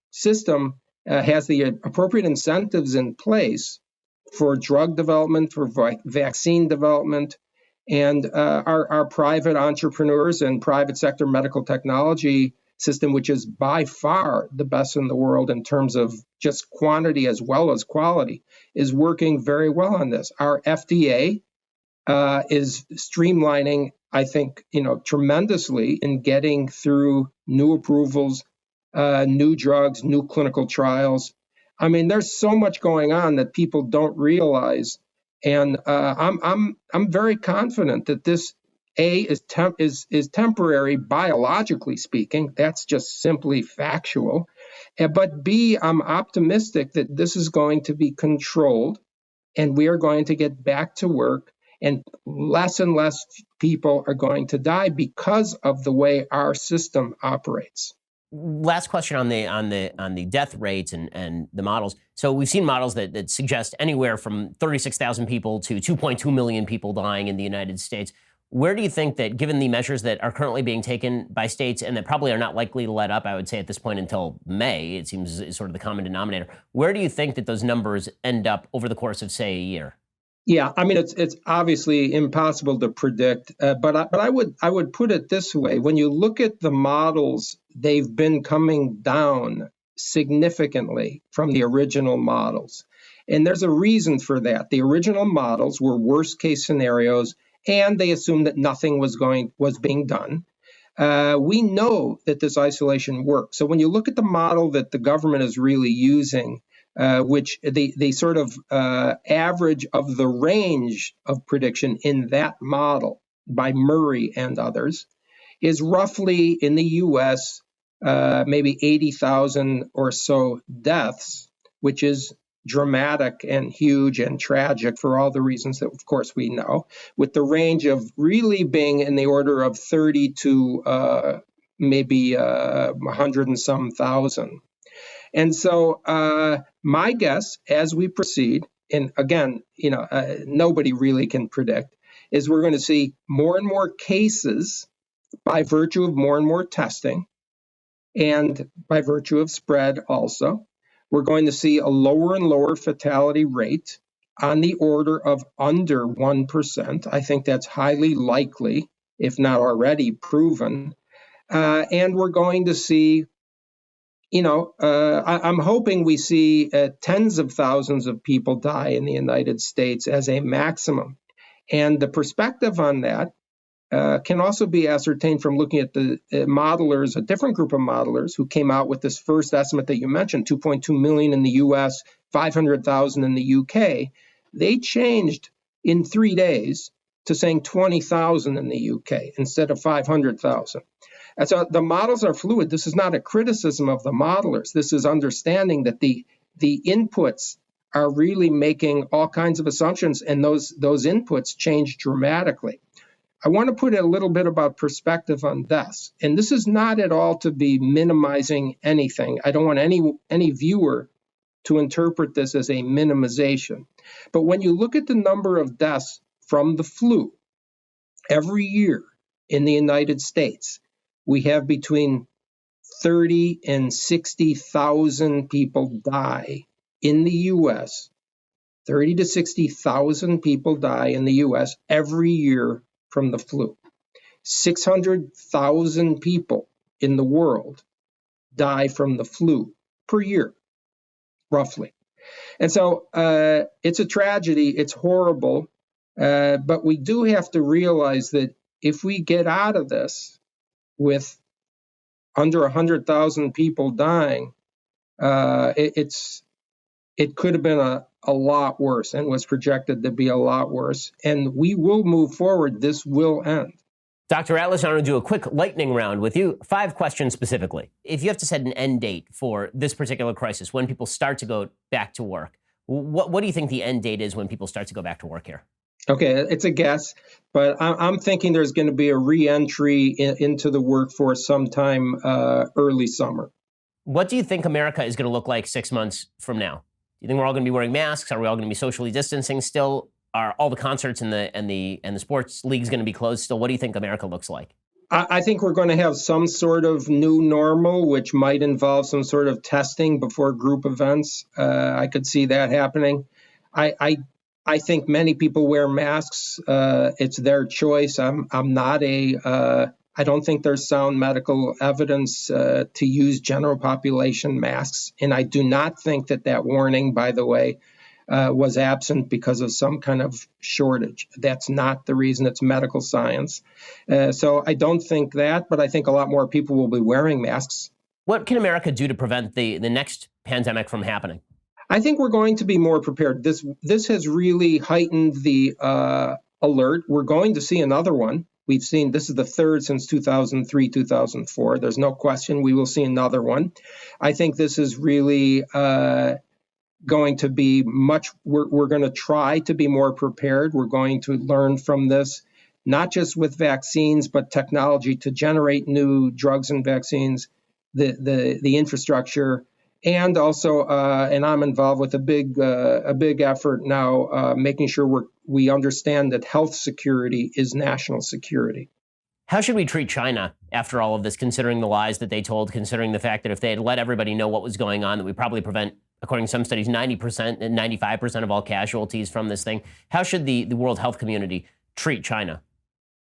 system has the appropriate incentives in place for drug development, for vaccine development, and our private entrepreneurs and private sector medical technology system, which is by far the best in the world in terms of just quantity as well as quality, is working very well on this. Our FDA is streamlining, I think, tremendously in getting through new approvals, new drugs, new clinical trials. I mean, there's so much going on that people don't realize, and I'm very confident that this is temporary, biologically speaking. That's just simply factual. But B, I'm optimistic that this is going to be controlled, and we are going to get back to work, and less people are going to die because of the way our system operates. Last question on the death rates and the models. So we've seen models that suggest anywhere from 36,000 people to 2.2 million people dying in the United States. Where do you think that, given the measures that are currently being taken by states and that probably are not likely to let up, I would say at this point until May, it seems is sort of the common denominator, where do you think that those numbers end up over the course of, say, a year? Yeah, I mean, it's obviously impossible to predict, but I would put it this way: when you look at the models, they've been coming down significantly from the original models, and there's a reason for that. The original models were worst case scenarios, and they assumed that nothing was being done. We know that this isolation works. So when you look at the model that the government is really using, which the sort of average of the range of prediction in that model by Murray and others is roughly in the U.S. Maybe 80,000 or so deaths, which is dramatic and huge and tragic for all the reasons that, of course, we know, with the range of really being in the order of 30 to maybe 100 and some thousand. And so my guess as we proceed, and again, nobody really can predict, is we're going to see more and more cases by virtue of more and more testing and by virtue of spread also. We're going to see a lower and lower fatality rate on the order of under 1%. I think that's highly likely, if not already proven. And we're going to see I'm hoping we see tens of thousands of people die in the United States as a maximum. And the perspective on that can also be ascertained from looking at the modelers, a different group of modelers who came out with this first estimate that you mentioned, 2.2 million in the US, 500,000 in the UK. They changed in 3 days to saying 20,000 in the UK instead of 500,000. And so the models are fluid. This is not a criticism of the modelers. This is understanding that the inputs are really making all kinds of assumptions, and those inputs change dramatically. I want to put a little bit about perspective on deaths. And this is not at all to be minimizing anything. I don't want any viewer to interpret this as a minimization. But when you look at the number of deaths from the flu every year in the United States, we have between 30 and 60,000 people die in the U.S. 30 to 60,000 people die in the U.S. every year from the flu. 600,000 people in the world die from the flu per year, roughly. And so it's a tragedy. It's horrible. But we do have to realize that if we get out of this with under 100,000 people dying, it could have been a lot worse and was projected to be a lot worse. And we will move forward. This will end. Dr. Atlas, I want to do a quick lightning round with you. 5 questions specifically. If you have to set an end date for this particular crisis, when people start to go back to work, what do you think the end date is when people start to go back to work here? Okay, it's a guess, but I'm thinking there's going to be a re-entry into the workforce sometime early summer. What do you think America is going to look like 6 months from now? Do you think we're all going to be wearing masks? Are we all going to be socially distancing still? Are all the concerts and the sports leagues going to be closed still? What do you think America looks like? I think we're going to have some sort of new normal, which might involve some sort of testing before group events. I could see that happening. I think many people wear masks. It's their choice. I'm not I don't think there's sound medical evidence to use general population masks. And I do not think that warning, by the way, was absent because of some kind of shortage. That's not the reason. It's medical science. So I don't think that, but I think a lot more people will be wearing masks. What can America do to prevent the next pandemic from happening? I think we're going to be more prepared. This has really heightened the alert. We're going to see another one. We've seen this is the third since 2003, 2004. There's no question we will see another one. I think this is really going to be we're going to try to be more prepared. We're going to learn from this, not just with vaccines, but technology to generate new drugs and vaccines. the infrastructure, and also, and I'm involved with a big effort now, making sure we understand that health security is national security. How should we treat China after all of this, considering the lies that they told, considering the fact that if they had let everybody know what was going on, that we probably prevent, according to some studies, 90% and 95% of all casualties from this thing? How should the World Health Community treat China?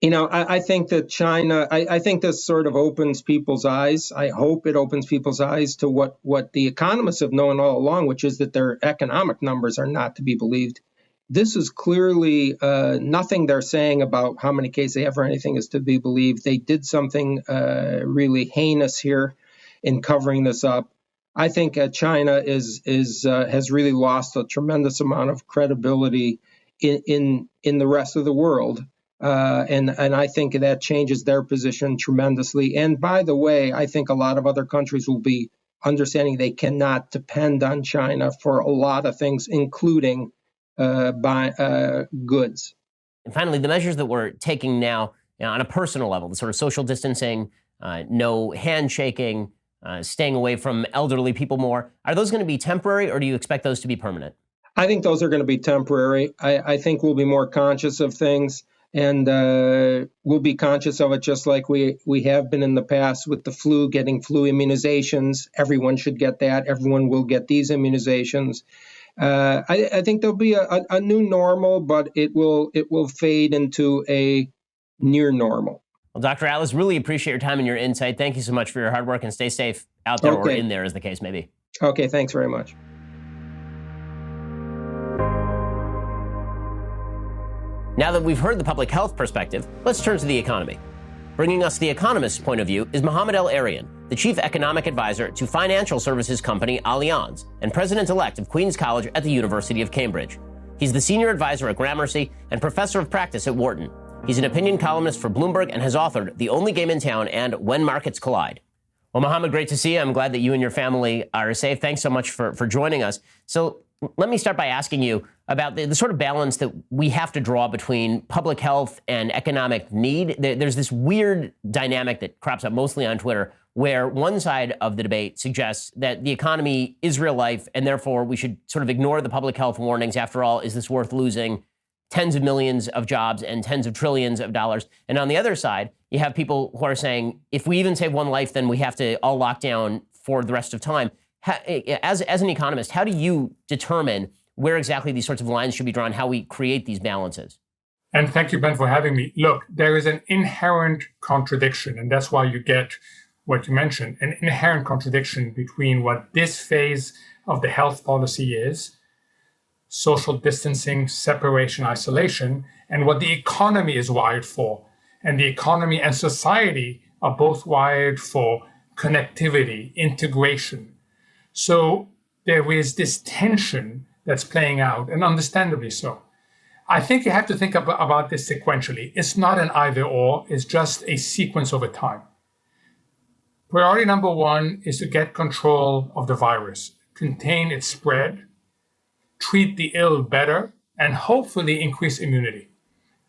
I think that China, I think this sort of opens people's eyes. I hope it opens people's eyes to what the economists have known all along, which is that their economic numbers are not to be believed. This is clearly nothing they're saying about how many cases they have or anything is to be believed. They did something really heinous here in covering this up. I think China has really lost a tremendous amount of credibility in the rest of the world. And I think that changes their position tremendously. And by the way, I think a lot of other countries will be understanding they cannot depend on China for a lot of things, including goods. And finally, the measures that we're taking now, on a personal level, the sort of social distancing, no handshaking, staying away from elderly people more, are those going to be temporary, or do you expect those to be permanent? I think those are going to be temporary. I think we'll be more conscious of things. And we'll be conscious of it just like we have been in the past with the flu, getting flu immunizations. Everyone should get that. Everyone will get these immunizations. I think there'll be a new normal, but it will fade into a near normal. Well, Dr. Atlas, really appreciate your time and your insight. Thank you so much for your hard work, and stay safe out there or in there, as the case may be. Okay, thanks very much. Now that we've heard the public health perspective, let's turn to the economy. Bringing us the Economist's point of view is Mohamed El-Erian, the chief economic advisor to financial services company Allianz and president-elect of Queen's College at the University of Cambridge. He's the senior advisor at Gramercy and professor of practice at Wharton. He's an opinion columnist for Bloomberg and has authored The Only Game in Town and When Markets Collide. Well, Mohamed, great to see you. I'm glad that you and your family are safe. Thanks so much for joining us. So let me start by asking you about the sort of balance that we have to draw between public health and economic need. There's this weird dynamic that crops up mostly on Twitter, where one side of the debate suggests that the economy is real life, and therefore we should sort of ignore the public health warnings. After all, is this worth losing tens of millions of jobs and tens of trillions of dollars? And on the other side, you have people who are saying, if we even save one life, then we have to all lock down for the rest of time. As an economist, how do you determine where exactly these sorts of lines should be drawn, how we create these balances? And thank you, Ben, for having me. Look, there is an inherent contradiction, and that's why you get what you mentioned, an inherent contradiction between what this phase of the health policy is, social distancing, separation, isolation, and what the economy is wired for. And the economy and society are both wired for connectivity, integration. So there is this tension that's playing out, and understandably so. I think you have to think about this sequentially. It's not an either or, it's just a sequence over time. Priority number one is to get control of the virus, contain its spread, treat the ill better, and hopefully increase immunity.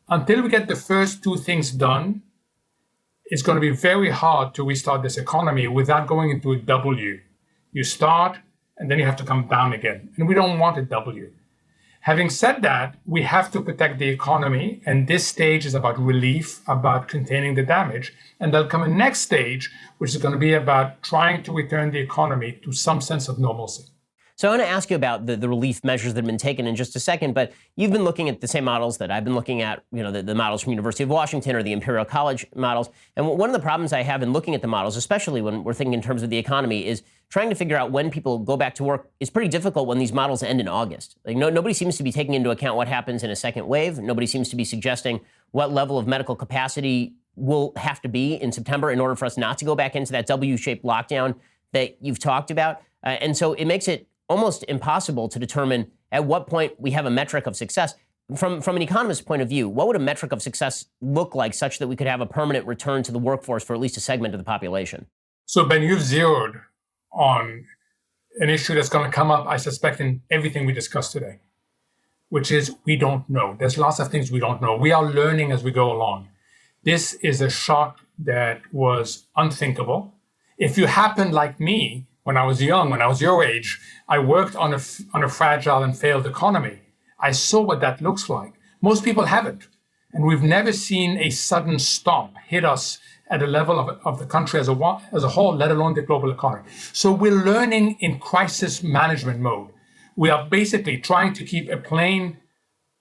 Until we get the first two things done, it's going to be very hard to restart this economy without going into a W. You start, and then you have to come down again. And we don't want a W. Having said that, we have to protect the economy. And this stage is about relief, about containing the damage. And there'll come a next stage, which is going to be about trying to return the economy to some sense of normalcy. So I want to ask you about the relief measures that have been taken in just a second, but you've been looking at the same models that I've been looking at, the models from University of Washington or the Imperial College models. And one of the problems I have in looking at the models, especially when we're thinking in terms of the economy, is trying to figure out when people go back to work is pretty difficult when these models end in August. Nobody seems to be taking into account what happens in a second wave. Nobody seems to be suggesting what level of medical capacity will have to be in September in order for us not to go back into that W-shaped lockdown that you've talked about. And so it makes it almost impossible to determine at what point we have a metric of success. From an economist's point of view, what would a metric of success look like such that we could have a permanent return to the workforce for at least a segment of the population? So, Ben, you've zeroed on an issue that's going to come up, I suspect, in everything we discussed today, which is we don't know. There's lots of things we don't know. We are learning as we go along. This is a shock that was unthinkable. If you happened like me, when I was young, when I was your age, I worked on a fragile and failed economy. I saw what that looks like. Most people haven't. And we've never seen a sudden stop hit us at a level of the country as a whole, let alone the global economy. So we're learning in crisis management mode. We are basically trying to keep a plane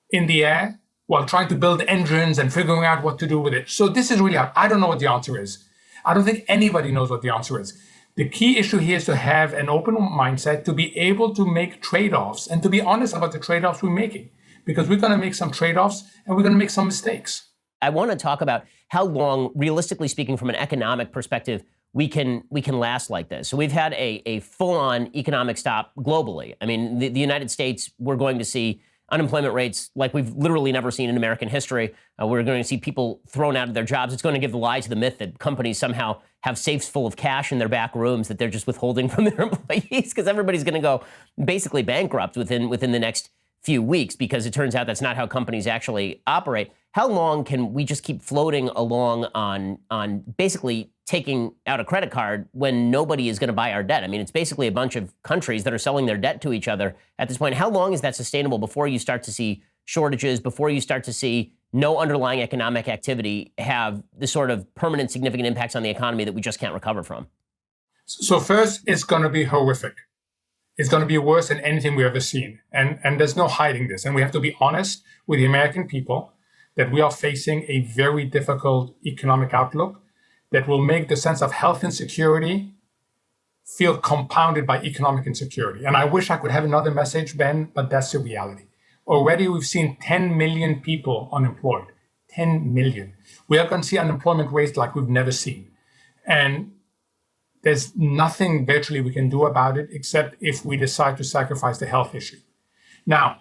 in the air while trying to build engines and figuring out what to do with it. So this is really hard. I don't know what the answer is. I don't think anybody knows what the answer is. The key issue here is to have an open mindset, to be able to make trade-offs and to be honest about the trade-offs we're making, because we're going to make some trade-offs and we're going to make some mistakes. I want to talk about how long, realistically speaking, from an economic perspective, we can last like this. So we've had a full-on economic stop globally. I mean, the United States, we're going to see unemployment rates like we've literally never seen in American history. We're going to see people thrown out of their jobs. It's going to give the lie to the myth that companies somehow have safes full of cash in their back rooms that they're just withholding from their employees, because everybody's going to go basically bankrupt within the next few weeks, because it turns out that's not how companies actually operate. How long can we just keep floating along on basically taking out a credit card when nobody is going to buy our debt? I mean, it's basically a bunch of countries that are selling their debt to each other at this point. How long is that sustainable before you start to see shortages, before you start to see no underlying economic activity have the sort of permanent significant impacts on the economy that we just can't recover from? So first, it's going to be horrific. It's going to be worse than anything we've ever seen. And there's no hiding this. And we have to be honest with the American people that we are facing a very difficult economic outlook that will make the sense of health insecurity feel compounded by economic insecurity. And I wish I could have another message, Ben, but that's the reality. Already we've seen 10 million people unemployed. 10 million. We are going to see unemployment rates like we've never seen. And there's nothing virtually we can do about it except if we decide to sacrifice the health issue. Now,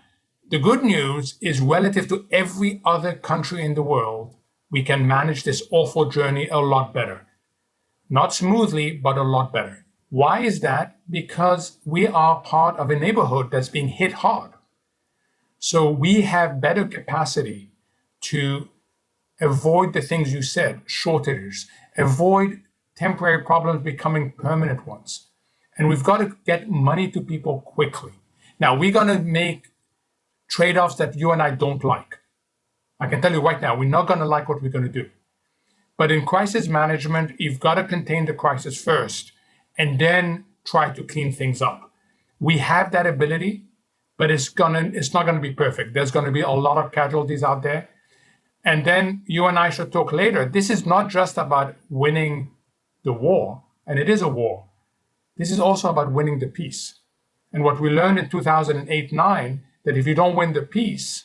the good news is relative to every other country in the world, we can manage this awful journey a lot better. Not smoothly, but a lot better. Why is that? Because we are part of a neighborhood that's being hit hard. So we have better capacity to avoid the things you said, shortages, avoid temporary problems becoming permanent ones. And we've got to get money to people quickly. Now, we're going to make trade-offs that you and I don't like. I can tell you right now, we're not going to like what we're going to do. But in crisis management, you've got to contain the crisis first and then try to clean things up. We have that ability, but it's not going to be perfect. There's going to be a lot of casualties out there. And then you and I should talk later. This is not just about winning the war, and it is a war. This is also about winning the peace. And what we learned in 2008-9, that if you don't win the peace,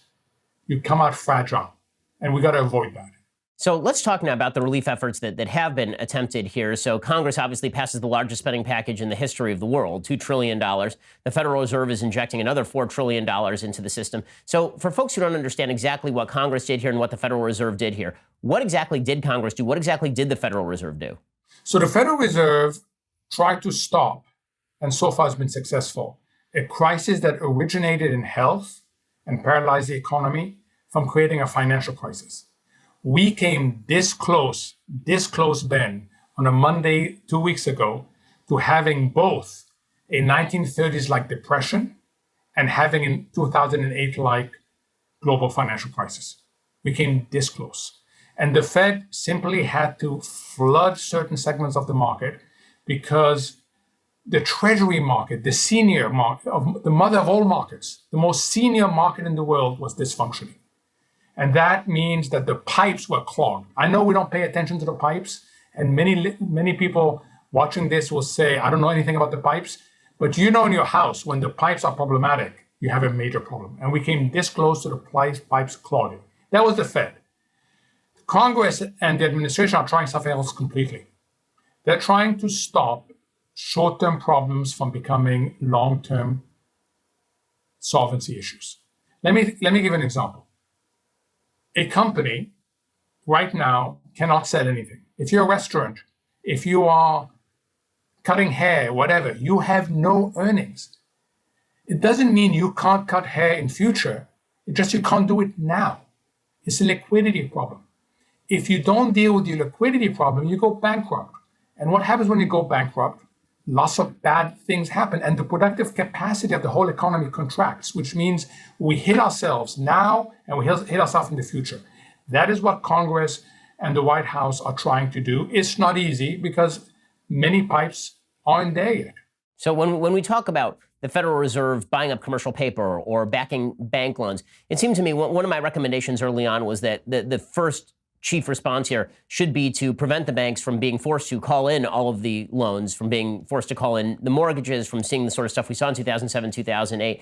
you come out fragile. And we got to avoid that. So let's talk now about the relief efforts that have been attempted here. So Congress obviously passes the largest spending package in the history of the world, $2 trillion. The Federal Reserve is injecting another $4 trillion into the system. So for folks who don't understand exactly what Congress did here and what the Federal Reserve did here, what exactly did Congress do? What exactly did the Federal Reserve do? So the Federal Reserve tried to stop, and so far has been successful, a crisis that originated in health and paralyzed the economy from creating a financial crisis. We came this close, Ben, on a Monday 2 weeks ago, to having both a 1930s-like depression and having a 2008-like global financial crisis. We came this close. And the Fed simply had to flood certain segments of the market because the treasury market, the senior market, the mother of all markets, the most senior market in the world was dysfunctioning. And that means that the pipes were clogged. I know we don't pay attention to the pipes, and many people watching this will say, I don't know anything about the pipes, but you know in your house, when the pipes are problematic, you have a major problem. And we came this close to the pipes clogging. That was the Fed. Congress and the administration are trying something else completely. They're trying to stop short-term problems from becoming long-term solvency issues. Let me give you an example. A company right now cannot sell anything. If you're a restaurant, if you are cutting hair, whatever, you have no earnings. It doesn't mean you can't cut hair in future. It's just you can't do it now. It's a liquidity problem. If you don't deal with your liquidity problem, you go bankrupt. And what happens when you go bankrupt? Lots of bad things happen, and the productive capacity of the whole economy contracts, which means we hit ourselves now and we hit ourselves in the future. That is what Congress and the White House are trying to do. It's not easy because many pipes aren't there yet. So when we talk about the Federal Reserve buying up commercial paper or backing bank loans, it seemed to me one of my recommendations early on was that the first chief response here should be to prevent the banks from being forced to call in all of the loans, from being forced to call in the mortgages, from seeing the sort of stuff we saw in 2007, 2008.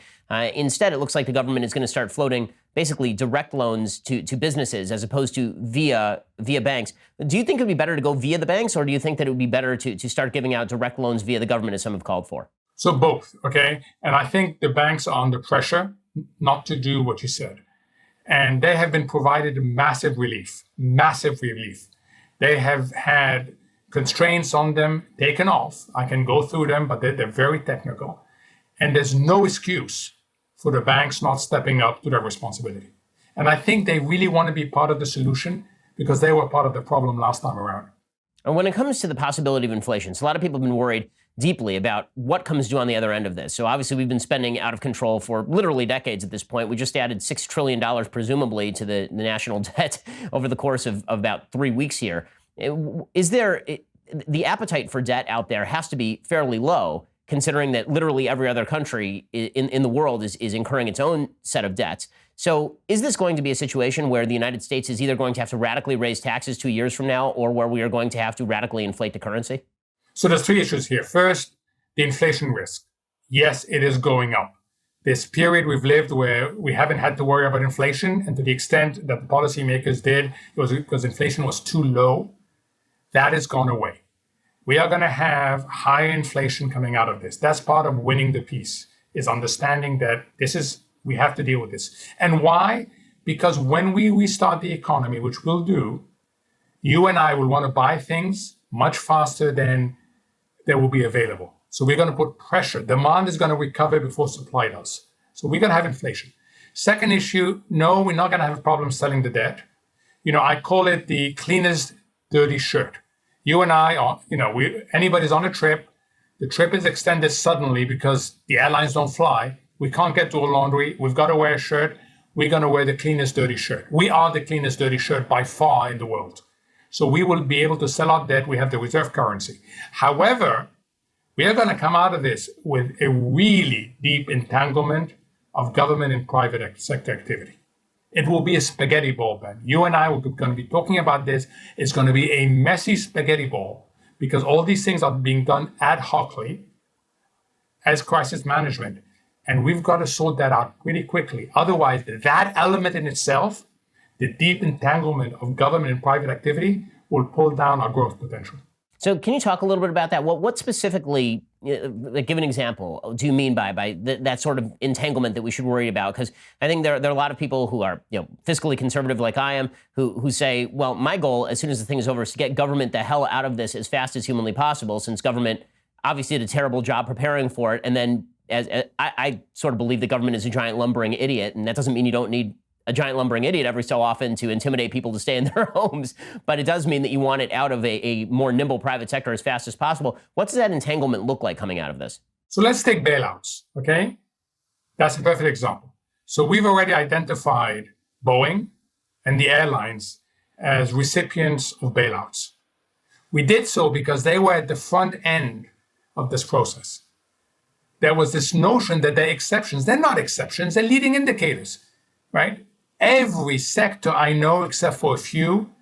Instead, it looks like the government is going to start floating basically direct loans to businesses as opposed to via banks. Do you think it would be better to go via the banks, or do you think that it would be better to start giving out direct loans via the government, as some have called for? So both, okay? And I think the banks are under pressure not to do what you said. And they have been provided massive relief. They have had constraints on them taken off. I can go through them, but they're very technical. And there's no excuse for the banks not stepping up to their responsibility. And I think they really want to be part of the solution because they were part of the problem last time around. And when it comes to the possibility of inflation, so a lot of people have been worried deeply about what comes due on the other end of this. So obviously we've been spending out of control for literally decades at this point. We just added $6 trillion presumably to the national debt over the course of about 3 weeks here. Is there the appetite for debt out there has to be fairly low, considering that literally every other country in the world is incurring its own set of debts. So is this going to be a situation where the United States is either going to have to radically raise taxes 2 years from now, or where we are going to have to radically inflate the currency? So there's three issues here. First, the inflation risk. Yes, it is going up. This period we've lived where we haven't had to worry about inflation, and to the extent that the policymakers did, it was because inflation was too low. That has gone away. We are going to have higher inflation coming out of this. That's part of winning the peace, is understanding that we have to deal with this. And why? Because when we restart the economy, which we'll do, you and I will want to buy things much faster than they will be available. So we're going to put pressure. Demand is going to recover before supply does. So we're going to have inflation. Second issue, no, we're not going to have a problem selling the debt. I call it the cleanest dirty shirt. You and I are, anybody's on a trip, the trip is extended suddenly because the airlines don't fly. We can't get to a laundry. We've got to wear a shirt. We're going to wear the cleanest dirty shirt. We are the cleanest dirty shirt by far in the world. So we will be able to sell our debt. We have the reserve currency. However, we are going to come out of this with a really deep entanglement of government and private sector activity. It will be a spaghetti ball, Ben. You and I are going to be talking about this. It's going to be a messy spaghetti ball because all these things are being done ad hocly as crisis management. And we've got to sort that out pretty quickly. Otherwise, that element in itself, the deep entanglement of government and private activity, will pull down our growth potential. So can you talk a little bit about that? What specifically, give an example, do you mean by that sort of entanglement that we should worry about? Because I think there are a lot of people who are fiscally conservative like I am who say, well, my goal as soon as the thing is over is to get government the hell out of this as fast as humanly possible, since government obviously did a terrible job preparing for it. And then as I sort of believe the government is a giant lumbering idiot, and that doesn't mean you don't need a giant lumbering idiot every so often to intimidate people to stay in their homes, but it does mean that you want it out of a more nimble private sector as fast as possible. What does that entanglement look like coming out of this? So let's take bailouts, okay? That's a perfect example. So we've already identified Boeing and the airlines as recipients of bailouts. We did so because they were at the front end of this process. There was this notion that they're exceptions. They're not exceptions, they're leading indicators, right? Every sector I know, except for a few,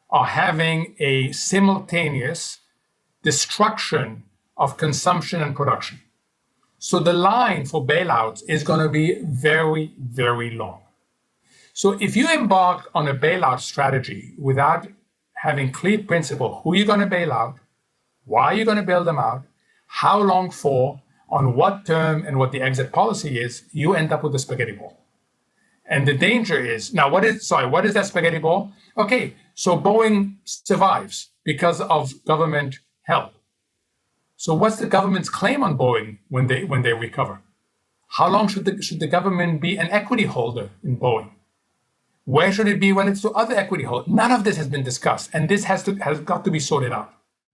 are having a simultaneous destruction of consumption and production. So the line for bailouts is going to be very, very long. So if you embark on a bailout strategy without having clear principle, who you're going to bail out, why you're going to bail them out, how long for, on what term, and what the exit policy is, you end up with a spaghetti ball. And the danger is, now what is that spaghetti ball? Okay, so Boeing survives because of government help. So what's the government's claim on Boeing when they recover? How long should the government be an equity holder in Boeing? Where should it be when it's to other equity holders? None of this has been discussed, and this has got to be sorted out.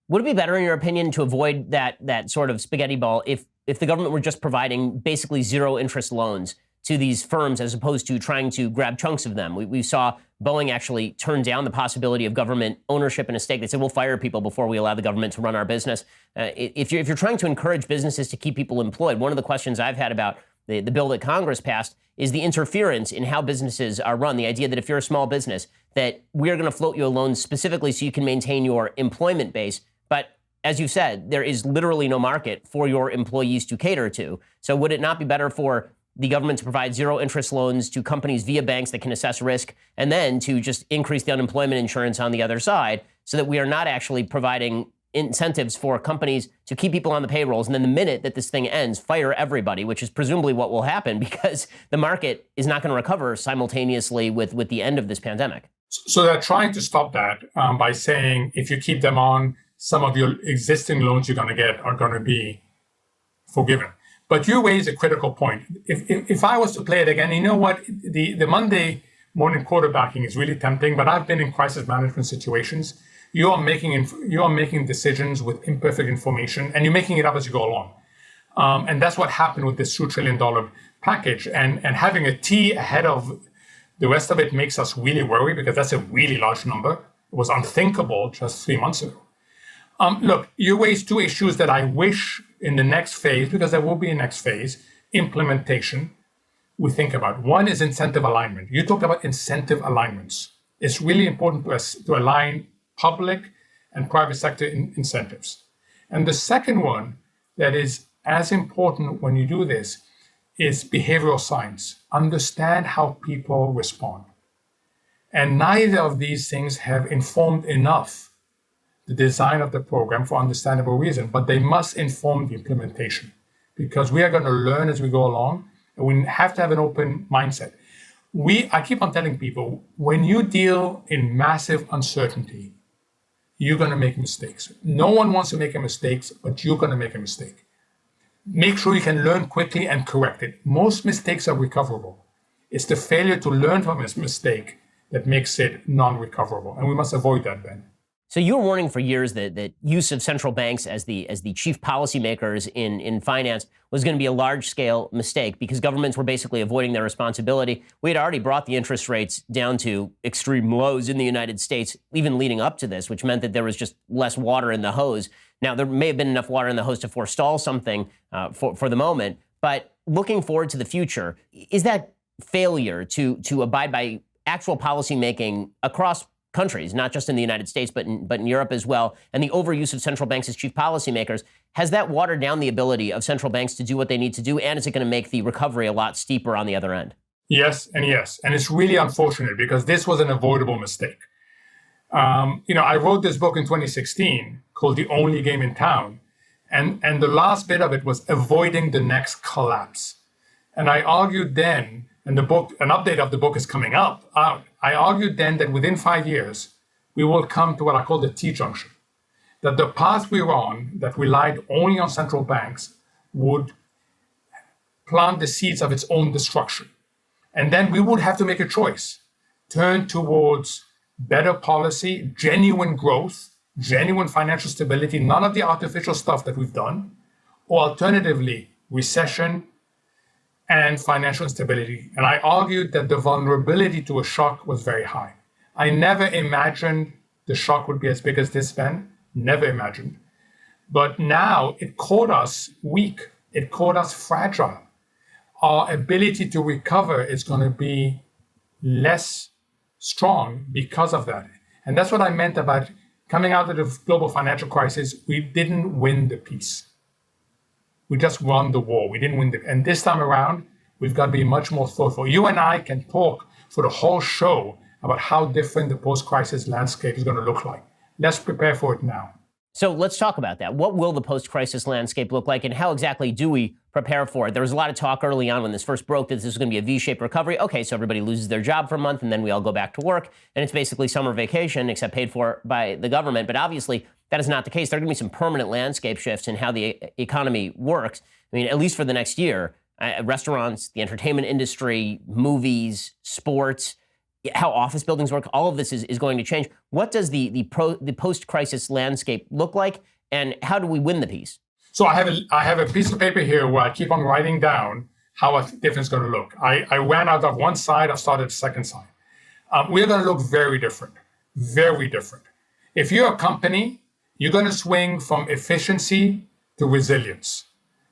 Would it be better, in your opinion, to avoid that sort of spaghetti ball if the government were just providing basically zero interest loans to these firms as opposed to trying to grab chunks of them? We saw Boeing actually turn down the possibility of government ownership in a stake. They said, we'll fire people before we allow the government to run our business. If you're trying to encourage businesses to keep people employed, one of the questions I've had about the bill that Congress passed is the interference in how businesses are run. The idea that if you're a small business, that we're going to float you a loan specifically so you can maintain your employment base. But as you said, there is literally no market for your employees to cater to. So would it not be better for the government to provide zero interest loans to companies via banks that can assess risk, and then to just increase the unemployment insurance on the other side so that we are not actually providing incentives for companies to keep people on the payrolls, and then the minute that this thing ends, fire everybody, which is presumably what will happen because the market is not going to recover simultaneously with the end of this pandemic. So they're trying to stop that by saying if you keep them on, some of your existing loans you're going to get are going to be forgiven. But you raise a critical point. If I was to play it again, you know what? The Monday morning quarterbacking is really tempting, but I've been in crisis management situations. You are making decisions with imperfect information, and you're making it up as you go along. And that's what happened with this $2 trillion package. And having a T ahead of the rest of it makes us really worry because that's a really large number. It was unthinkable just 3 months ago. Look, you raised two issues that I wish in the next phase, because there will be a next phase, implementation, we think about. One is incentive alignment. You talked about incentive alignments. It's really important to align public and private sector incentives. And the second one that is as important when you do this is behavioral science. Understand how people respond. And neither of these things have informed enough the design of the program for understandable reason, but they must inform the implementation because we are going to learn as we go along, and we have to have an open mindset. I keep on telling people, when you deal in massive uncertainty, you're going to make mistakes. No one wants to make a mistake, but you're going to make a mistake. Make sure you can learn quickly and correct it. Most mistakes are recoverable. It's the failure to learn from a mistake that makes it non-recoverable, and we must avoid that, Ben. So you were warning for years that use of central banks as the chief policymakers in finance was going to be a large-scale mistake because governments were basically avoiding their responsibility. We had already brought the interest rates down to extreme lows in the United States, even leading up to this, which meant that there was just less water in the hose. Now, there may have been enough water in the hose to forestall something for the moment, but looking forward to the future, is that failure to abide by actual policymaking across countries, not just in the United States, but in Europe as well, and the overuse of central banks as chief policymakers, has that watered down the ability of central banks to do what they need to do? And is it going to make the recovery a lot steeper on the other end? Yes, and yes. And it's really unfortunate because this was an avoidable mistake. I wrote this book in 2016 called The Only Game in Town. And the last bit of it was avoiding the next collapse. And I argued then, and an update of the book is coming out. I argued then that within 5 years, we will come to what I call the T-junction. That the path we were on, that relied only on central banks, would plant the seeds of its own destruction. And then we would have to make a choice. Turn towards better policy, genuine growth, genuine financial stability, none of the artificial stuff that we've done, or alternatively, recession and financial instability. And I argued that the vulnerability to a shock was very high. I never imagined the shock would be as big as this, Ben. Never imagined. But now it caught us weak. It caught us fragile. Our ability to recover is going to be less strong because of that. And that's what I meant about coming out of the global financial crisis. We didn't win the peace. We just won the war. We didn't win and this time around, we've got to be much more thoughtful. You and I can talk for the whole show about how different the post-crisis landscape is going to look like. Let's prepare for it now. So let's talk about that. What will the post-crisis landscape look like, and how exactly do we prepare for it? There was a lot of talk early on when this first broke that this was going to be a V-shaped recovery. Okay, so everybody loses their job for a month, and then we all go back to work, and it's basically summer vacation, except paid for by the government. But obviously, that is not the case. There are going to be some permanent landscape shifts in how the economy works. I mean, at least for the next year, restaurants, the entertainment industry, movies, sports, how office buildings work, all of this is going to change. What does the post-crisis landscape look like, and how do we win the peace? So I have a piece of paper here where I keep on writing down how a difference is going to look. I ran out of one side, I've started the second side. We're going to look very different, very different. If you're a company, you're going to swing from efficiency to resilience.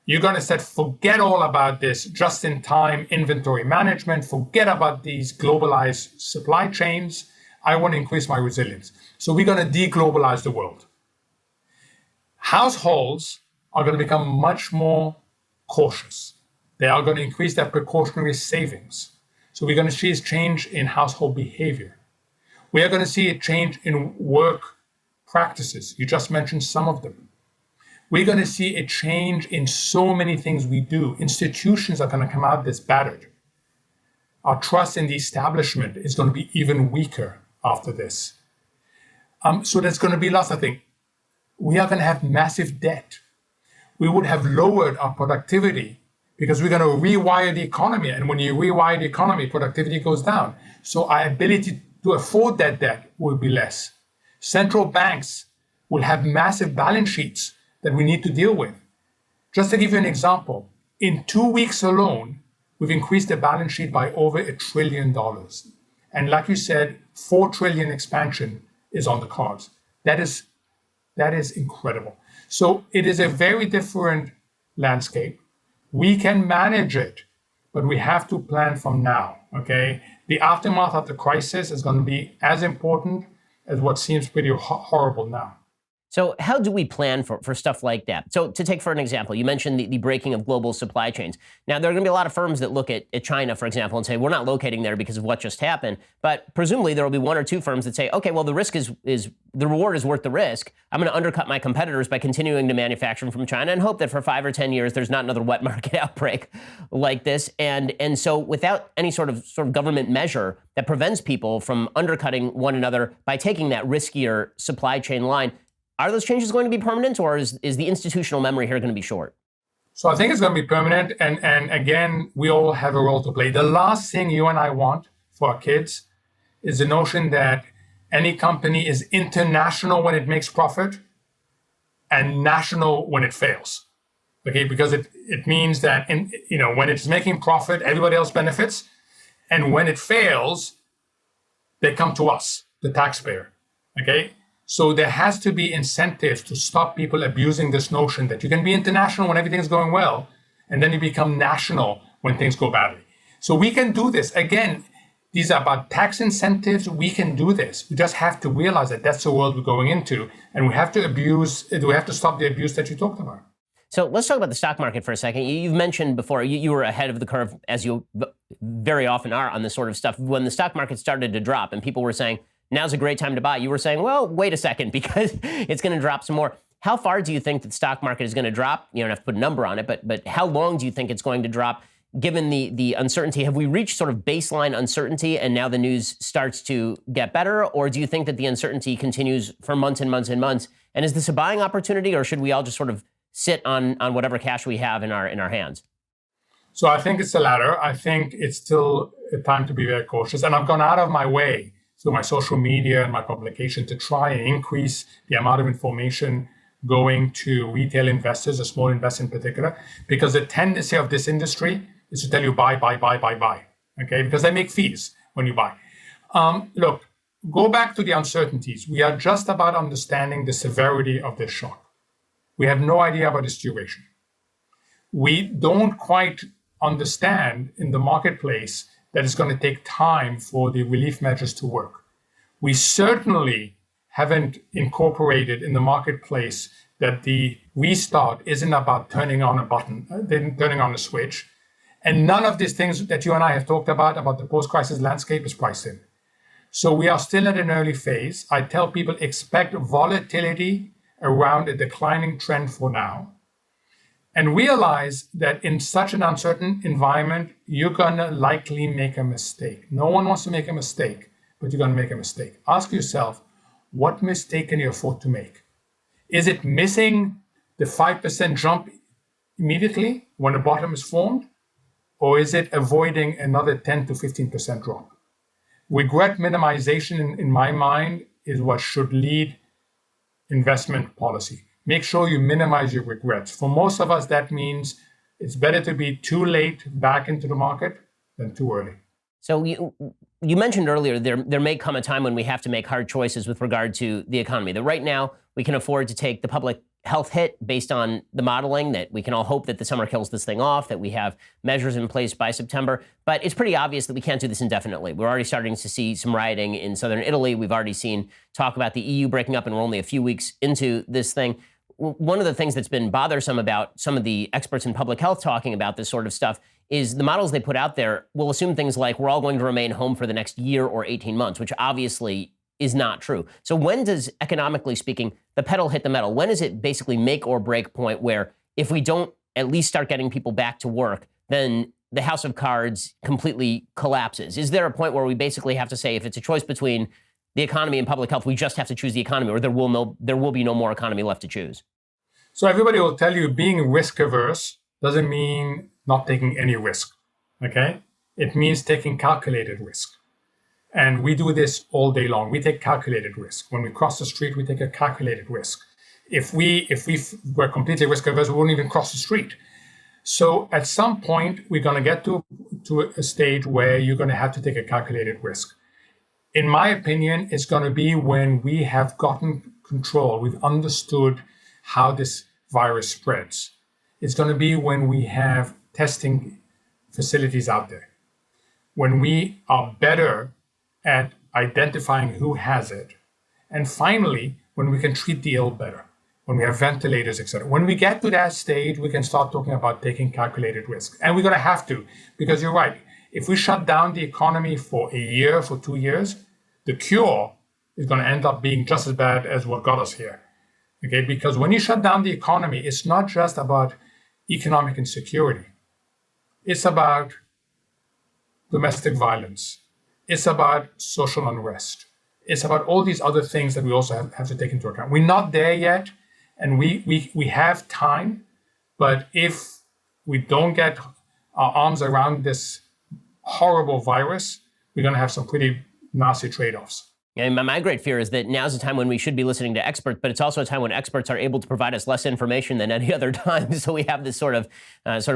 You're going to say, forget all about this just-in-time inventory management, forget about these globalized supply chains. I want to increase my resilience. So we're going to deglobalize the world. Households are going to become much more cautious. They are going to increase their precautionary savings. So we're going to see a change in household behavior. We are going to see a change in work practices. You just mentioned some of them. We're going to see a change in so many things we do. Institutions are going to come out this battered. Our trust in the establishment is going to be even weaker after this. So there's going to be lots of things. We are going to have massive debt. We would have lowered our productivity because we're going to rewire the economy. And when you rewire the economy, productivity goes down. So our ability to afford that debt will be less. Central banks will have massive balance sheets that we need to deal with. Just to give you an example, in 2 weeks alone, we've increased the balance sheet by over $1 trillion. And like you said, 4 trillion expansion is on the cards. That is incredible. So it is a very different landscape. We can manage it, but we have to plan from now, okay? The aftermath of the crisis is going to be as important as what seems pretty horrible now. So how do we plan for stuff like that? So to take for an example, you mentioned the breaking of global supply chains. Now, there are going to be a lot of firms that look at China, for example, and say, we're not locating there because of what just happened. But presumably there will be one or two firms that say, okay, well, the risk is the reward is worth the risk. I'm going to undercut my competitors by continuing to manufacture from China and hope that for 5 or 10 years, there's not another wet market outbreak like this. And so without any sort of government measure that prevents people from undercutting one another by taking that riskier supply chain line, are those changes going to be permanent, or is the institutional memory here going to be short? So I think it's going to be permanent. And again, we all have a role to play. The last thing you and I want for our kids is the notion that any company is international when it makes profit and national when it fails. Okay, because it means that when it's making profit, everybody else benefits. And when it fails, they come to us, the taxpayer. Okay? So there has to be incentives to stop people abusing this notion that you can be international when everything's going well, and then you become national when things go badly. So we can do this. Again, these are about tax incentives. We can do this. We just have to realize that that's the world we're going into, and we have to stop the abuse that you talked about. So let's talk about the stock market for a second. You've mentioned before you were ahead of the curve, as you very often are on this sort of stuff. When the stock market started to drop and people were saying, now's a great time to buy, you were saying, well, wait a second, because it's going to drop some more. How far do you think that the stock market is going to drop? You don't have to put a number on it, but how long do you think it's going to drop given the uncertainty? Have we reached sort of baseline uncertainty and now the news starts to get better? Or do you think that the uncertainty continues for months and months and months? And is this a buying opportunity, or should we all just sort of sit on whatever cash we have in our hands? So I think it's the latter. I think it's still a time to be very cautious. And I've gone out of my way through my social media and my publication to try and increase the amount of information going to retail investors, or small investors in particular, because the tendency of this industry is to tell you buy, okay? Because they make fees when you buy. Look, go back to the uncertainties. We are just about understanding the severity of this shock. We have no idea about its duration. We don't quite understand in the marketplace that it's going to take time for the relief measures to work. We certainly haven't incorporated in the marketplace that the restart isn't about turning on a button, turning on a switch. And none of these things that you and I have talked about the post-crisis landscape, is priced in. So we are still at an early phase. I tell people, expect volatility around a declining trend for now. And realize that in such an uncertain environment, you're going to likely make a mistake. No one wants to make a mistake, but you're going to make a mistake. Ask yourself, what mistake can you afford to make? Is it missing the 5% jump immediately when the bottom is formed? Or is it avoiding another 10 to 15% drop? Regret minimization, in my mind, is what should lead investment policy. Make sure you minimize your regrets. For most of us, that means it's better to be too late back into the market than too early. So you mentioned earlier there may come a time when we have to make hard choices with regard to the economy. That right now we can afford to take the public health hit based on the modeling, that we can all hope that the summer kills this thing off, that we have measures in place by September. But it's pretty obvious that we can't do this indefinitely. We're already starting to see some rioting in southern Italy. We've already seen talk about the EU breaking up, and we're only a few weeks into this thing. One of the things that's been bothersome about some of the experts in public health talking about this sort of stuff is the models they put out there will assume things like we're all going to remain home for the next year or 18 months, which obviously is not true. So when does, economically speaking, the pedal hit the metal? When is it basically make or break point where if we don't at least start getting people back to work, then the house of cards completely collapses? Is there a point where we basically have to say if it's a choice between the economy and public health, we just have to choose the economy, or there will be no more economy left to choose? So everybody will tell you being risk averse doesn't mean not taking any risk, okay? It means taking calculated risk. And we do this all day long. We take calculated risk. When we cross the street, we take a calculated risk. If we were completely risk averse, we wouldn't even cross the street. So at some point, we're going to get to a stage where you're going to have to take a calculated risk. In my opinion, it's going to be when we have gotten control, we've understood how this virus spreads. It's going to be when we have testing facilities out there, when we are better at identifying who has it, and finally, when we can treat the ill better, when we have ventilators, etc. When we get to that stage, we can start talking about taking calculated risk. And we're going to have to, because you're right. If we shut down the economy for a year, for 2 years, the cure is going to end up being just as bad as what got us here. Okay, because when you shut down the economy, it's not just about economic insecurity. It's about domestic violence. It's about social unrest. It's about all these other things that we also have to take into account. We're not there yet, and we have time, but if we don't get our arms around this horrible virus, we're going to have some pretty nasty trade-offs. And my great fear is that now's the time when we should be listening to experts, but it's also a time when experts are able to provide us less information than any other time. So we have this sort of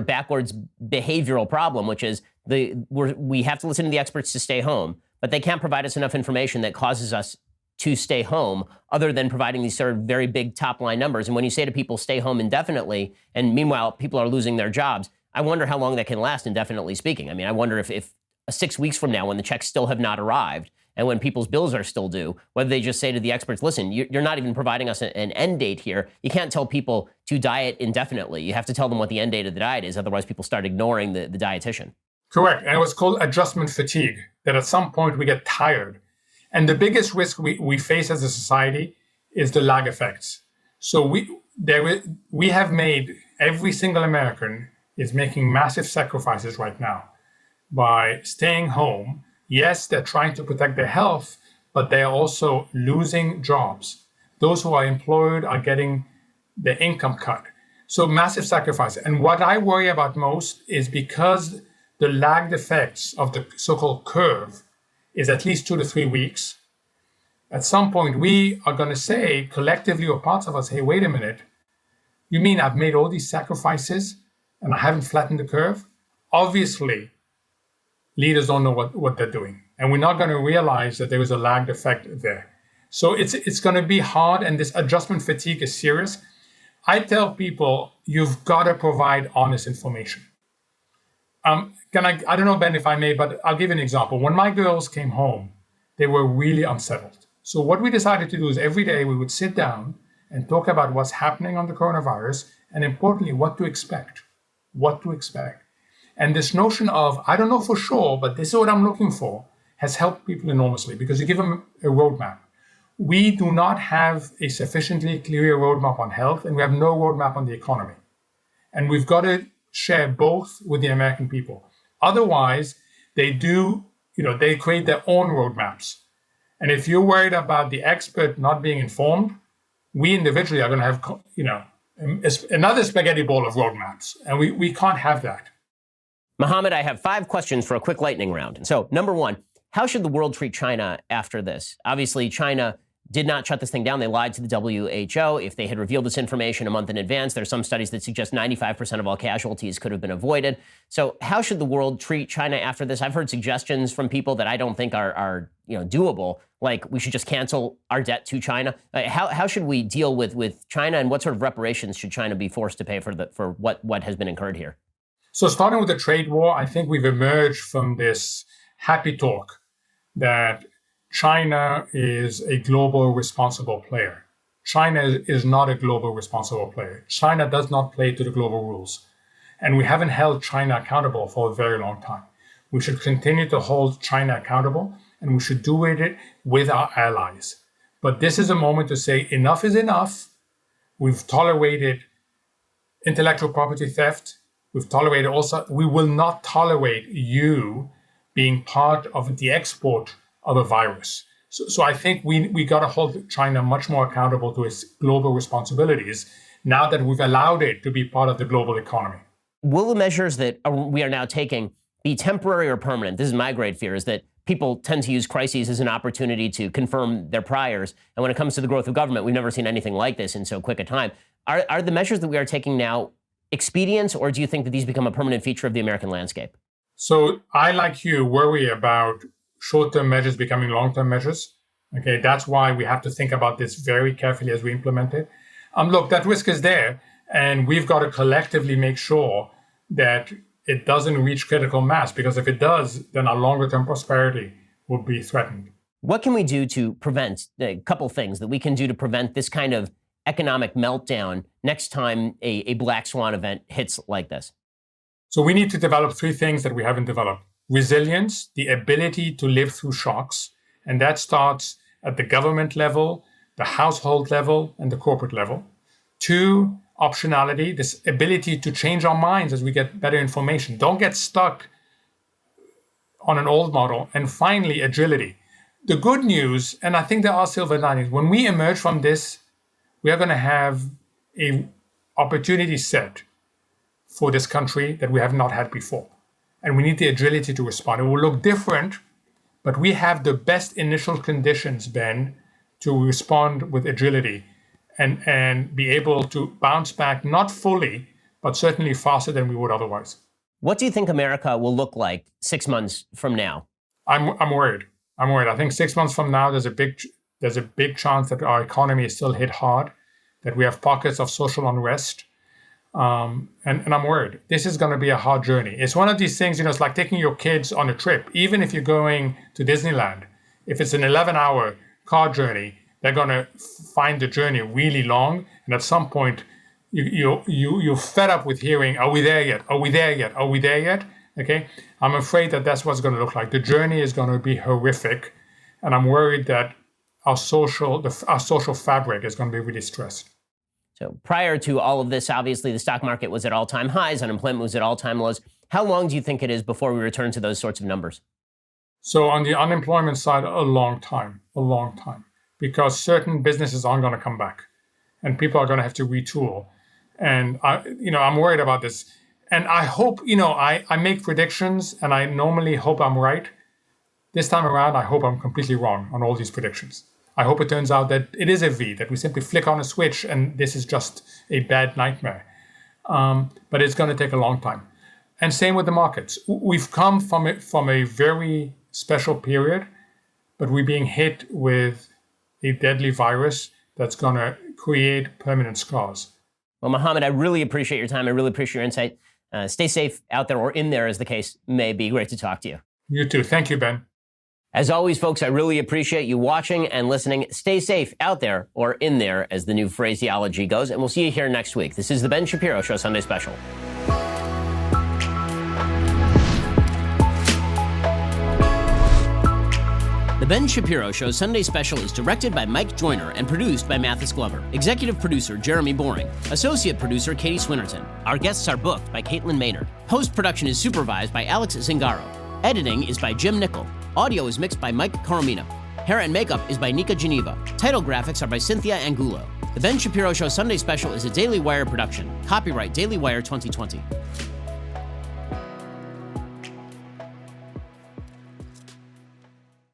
backwards behavioral problem, which is we have to listen to the experts to stay home, but they can't provide us enough information that causes us to stay home, other than providing these sort of very big top line numbers. And when you say to people, stay home indefinitely, and meanwhile people are losing their jobs, I wonder how long that can last, indefinitely speaking. I mean, I wonder if 6 weeks from now, when the checks still have not arrived, and when people's bills are still due, whether they just say to the experts, listen, you're not even providing us an end date here. You can't tell people to diet indefinitely. You have to tell them what the end date of the diet is. Otherwise, people start ignoring the dietitian. Correct. And it was called adjustment fatigue, that at some point we get tired. And the biggest risk we face as a society is the lag effects. So we have made, every single American is making massive sacrifices right now by staying home. Yes, they're trying to protect their health, but they're also losing jobs. Those who are employed are getting their income cut. So massive sacrifice. And what I worry about most is because the lagged effects of the so-called curve is at least 2 to 3 weeks. At some point, we are going to say, collectively or parts of us, hey, wait a minute. You mean I've made all these sacrifices and I haven't flattened the curve? Obviously, leaders don't know what they're doing. And we're not going to realize that there is a lagged effect there. So it's going to be hard, and this adjustment fatigue is serious. I tell people, you've got to provide honest information. I don't know, Ben, if I may, but I'll give you an example. When my girls came home, they were really unsettled. So what we decided to do is every day we would sit down and talk about what's happening on the coronavirus, and importantly, what to expect. And this notion of, I don't know for sure, but this is what I'm looking for, has helped people enormously because you give them a roadmap. We do not have a sufficiently clear roadmap on health, and we have no roadmap on the economy. And we've got to share both with the American people. Otherwise, they create their own roadmaps. And if you're worried about the expert not being informed, we individually are going to have, another spaghetti bowl of roadmaps. And we can't have that. Mohamed, I have 5 questions for a quick lightning round. So, number 1, How should the world treat China after this? Obviously, China did not shut this thing down. They lied to the WHO. If they had revealed this information a month in advance, there are some studies that suggest 95% of all casualties could have been avoided. So how should the world treat China after this? I've heard suggestions from people that I don't think are doable, like we should just cancel our debt to China. How should we deal with China, and what sort of reparations should China be forced to pay for what has been incurred here? So starting with the trade war, I think we've emerged from this happy talk that China is a global responsible player. China is not a global responsible player. China does not play to the global rules. And we haven't held China accountable for a very long time. We should continue to hold China accountable, and we should do it with our allies. But this is a moment to say enough is enough. We've tolerated intellectual property theft. We've tolerated also, we will not tolerate you being part of the export of a virus. So I think we got to hold China much more accountable to its global responsibilities now that we've allowed it to be part of the global economy. Will the measures that we are now taking be temporary or permanent? This is my great fear, is that people tend to use crises as an opportunity to confirm their priors. And when it comes to the growth of government, we've never seen anything like this in so quick a time. Are the measures that we are taking now expedients, or do you think that these become a permanent feature of the American landscape? So I, like you, worry about short-term measures becoming long-term measures. Okay, that's why we have to think about this very carefully as we implement it. Look, that risk is there, and we've got to collectively make sure that it doesn't reach critical mass, because if it does, then our longer-term prosperity will be threatened. What can we do to prevent, a couple things that we can do to prevent this kind of economic meltdown next time a black swan event hits like this? So we need to develop three things that we haven't developed. Resilience, the ability to live through shocks. And that starts at the government level, the household level, and the corporate level. Two, optionality, this ability to change our minds as we get better information. Don't get stuck on an old model. And finally, agility. The good news, and I think there are silver linings, when we emerge from this, we are going to have an opportunity set for this country that we have not had before. And we need the agility to respond. It will look different, but we have the best initial conditions, Ben, to respond with agility and be able to bounce back, not fully, but certainly faster than we would otherwise. What do you think America will look like 6 months from now? I'm worried. I think 6 months from now, there's a big chance that our economy is still hit hard, that we have pockets of social unrest. And I'm worried. This is going to be a hard journey. It's one of these things, it's like taking your kids on a trip. Even if you're going to Disneyland, if it's an 11-hour car journey, they're going to find the journey really long. And at some point, you're fed up with hearing, are we there yet? Are we there yet? Are we there yet? Okay. I'm afraid that that's what's going to look like. The journey is going to be horrific. And I'm worried that our social fabric is going to be really stressed. So prior to all of this, obviously, the stock market was at all-time highs, unemployment was at all-time lows. How long do you think it is before we return to those sorts of numbers? So on the unemployment side, a long time, because certain businesses aren't going to come back, and people are going to have to retool. And I'm worried about this. And I hope, I make predictions, and I normally hope I'm right. This time around, I hope I'm completely wrong on all these predictions. I hope it turns out that it is a V, that we simply flick on a switch and this is just a bad nightmare. But it's going to take a long time. And same with the markets. We've come from a very special period, but we're being hit with a deadly virus that's going to create permanent scars. Well, Mohamed, I really appreciate your time. I really appreciate your insight. Stay safe out there, or in there, as the case may be. Great to talk to you. You too. Thank you, Ben. As always, folks, I really appreciate you watching and listening. Stay safe out there, or in there, as the new phraseology goes. And we'll see you here next week. This is the Ben Shapiro Show Sunday Special. The Ben Shapiro Show Sunday Special is directed by Mike Joyner and produced by Mathis Glover. Executive producer Jeremy Boring. Associate producer Katie Swinnerton. Our guests are booked by Caitlin Maynard. Post-production is supervised by Alex Zingaro. Editing is by Jim Nickel. Audio is mixed by Mike Coromino. Hair and makeup is by Nika Geneva. Title graphics are by Cynthia Angulo. The Ben Shapiro Show Sunday Special is a Daily Wire production. Copyright Daily Wire 2020.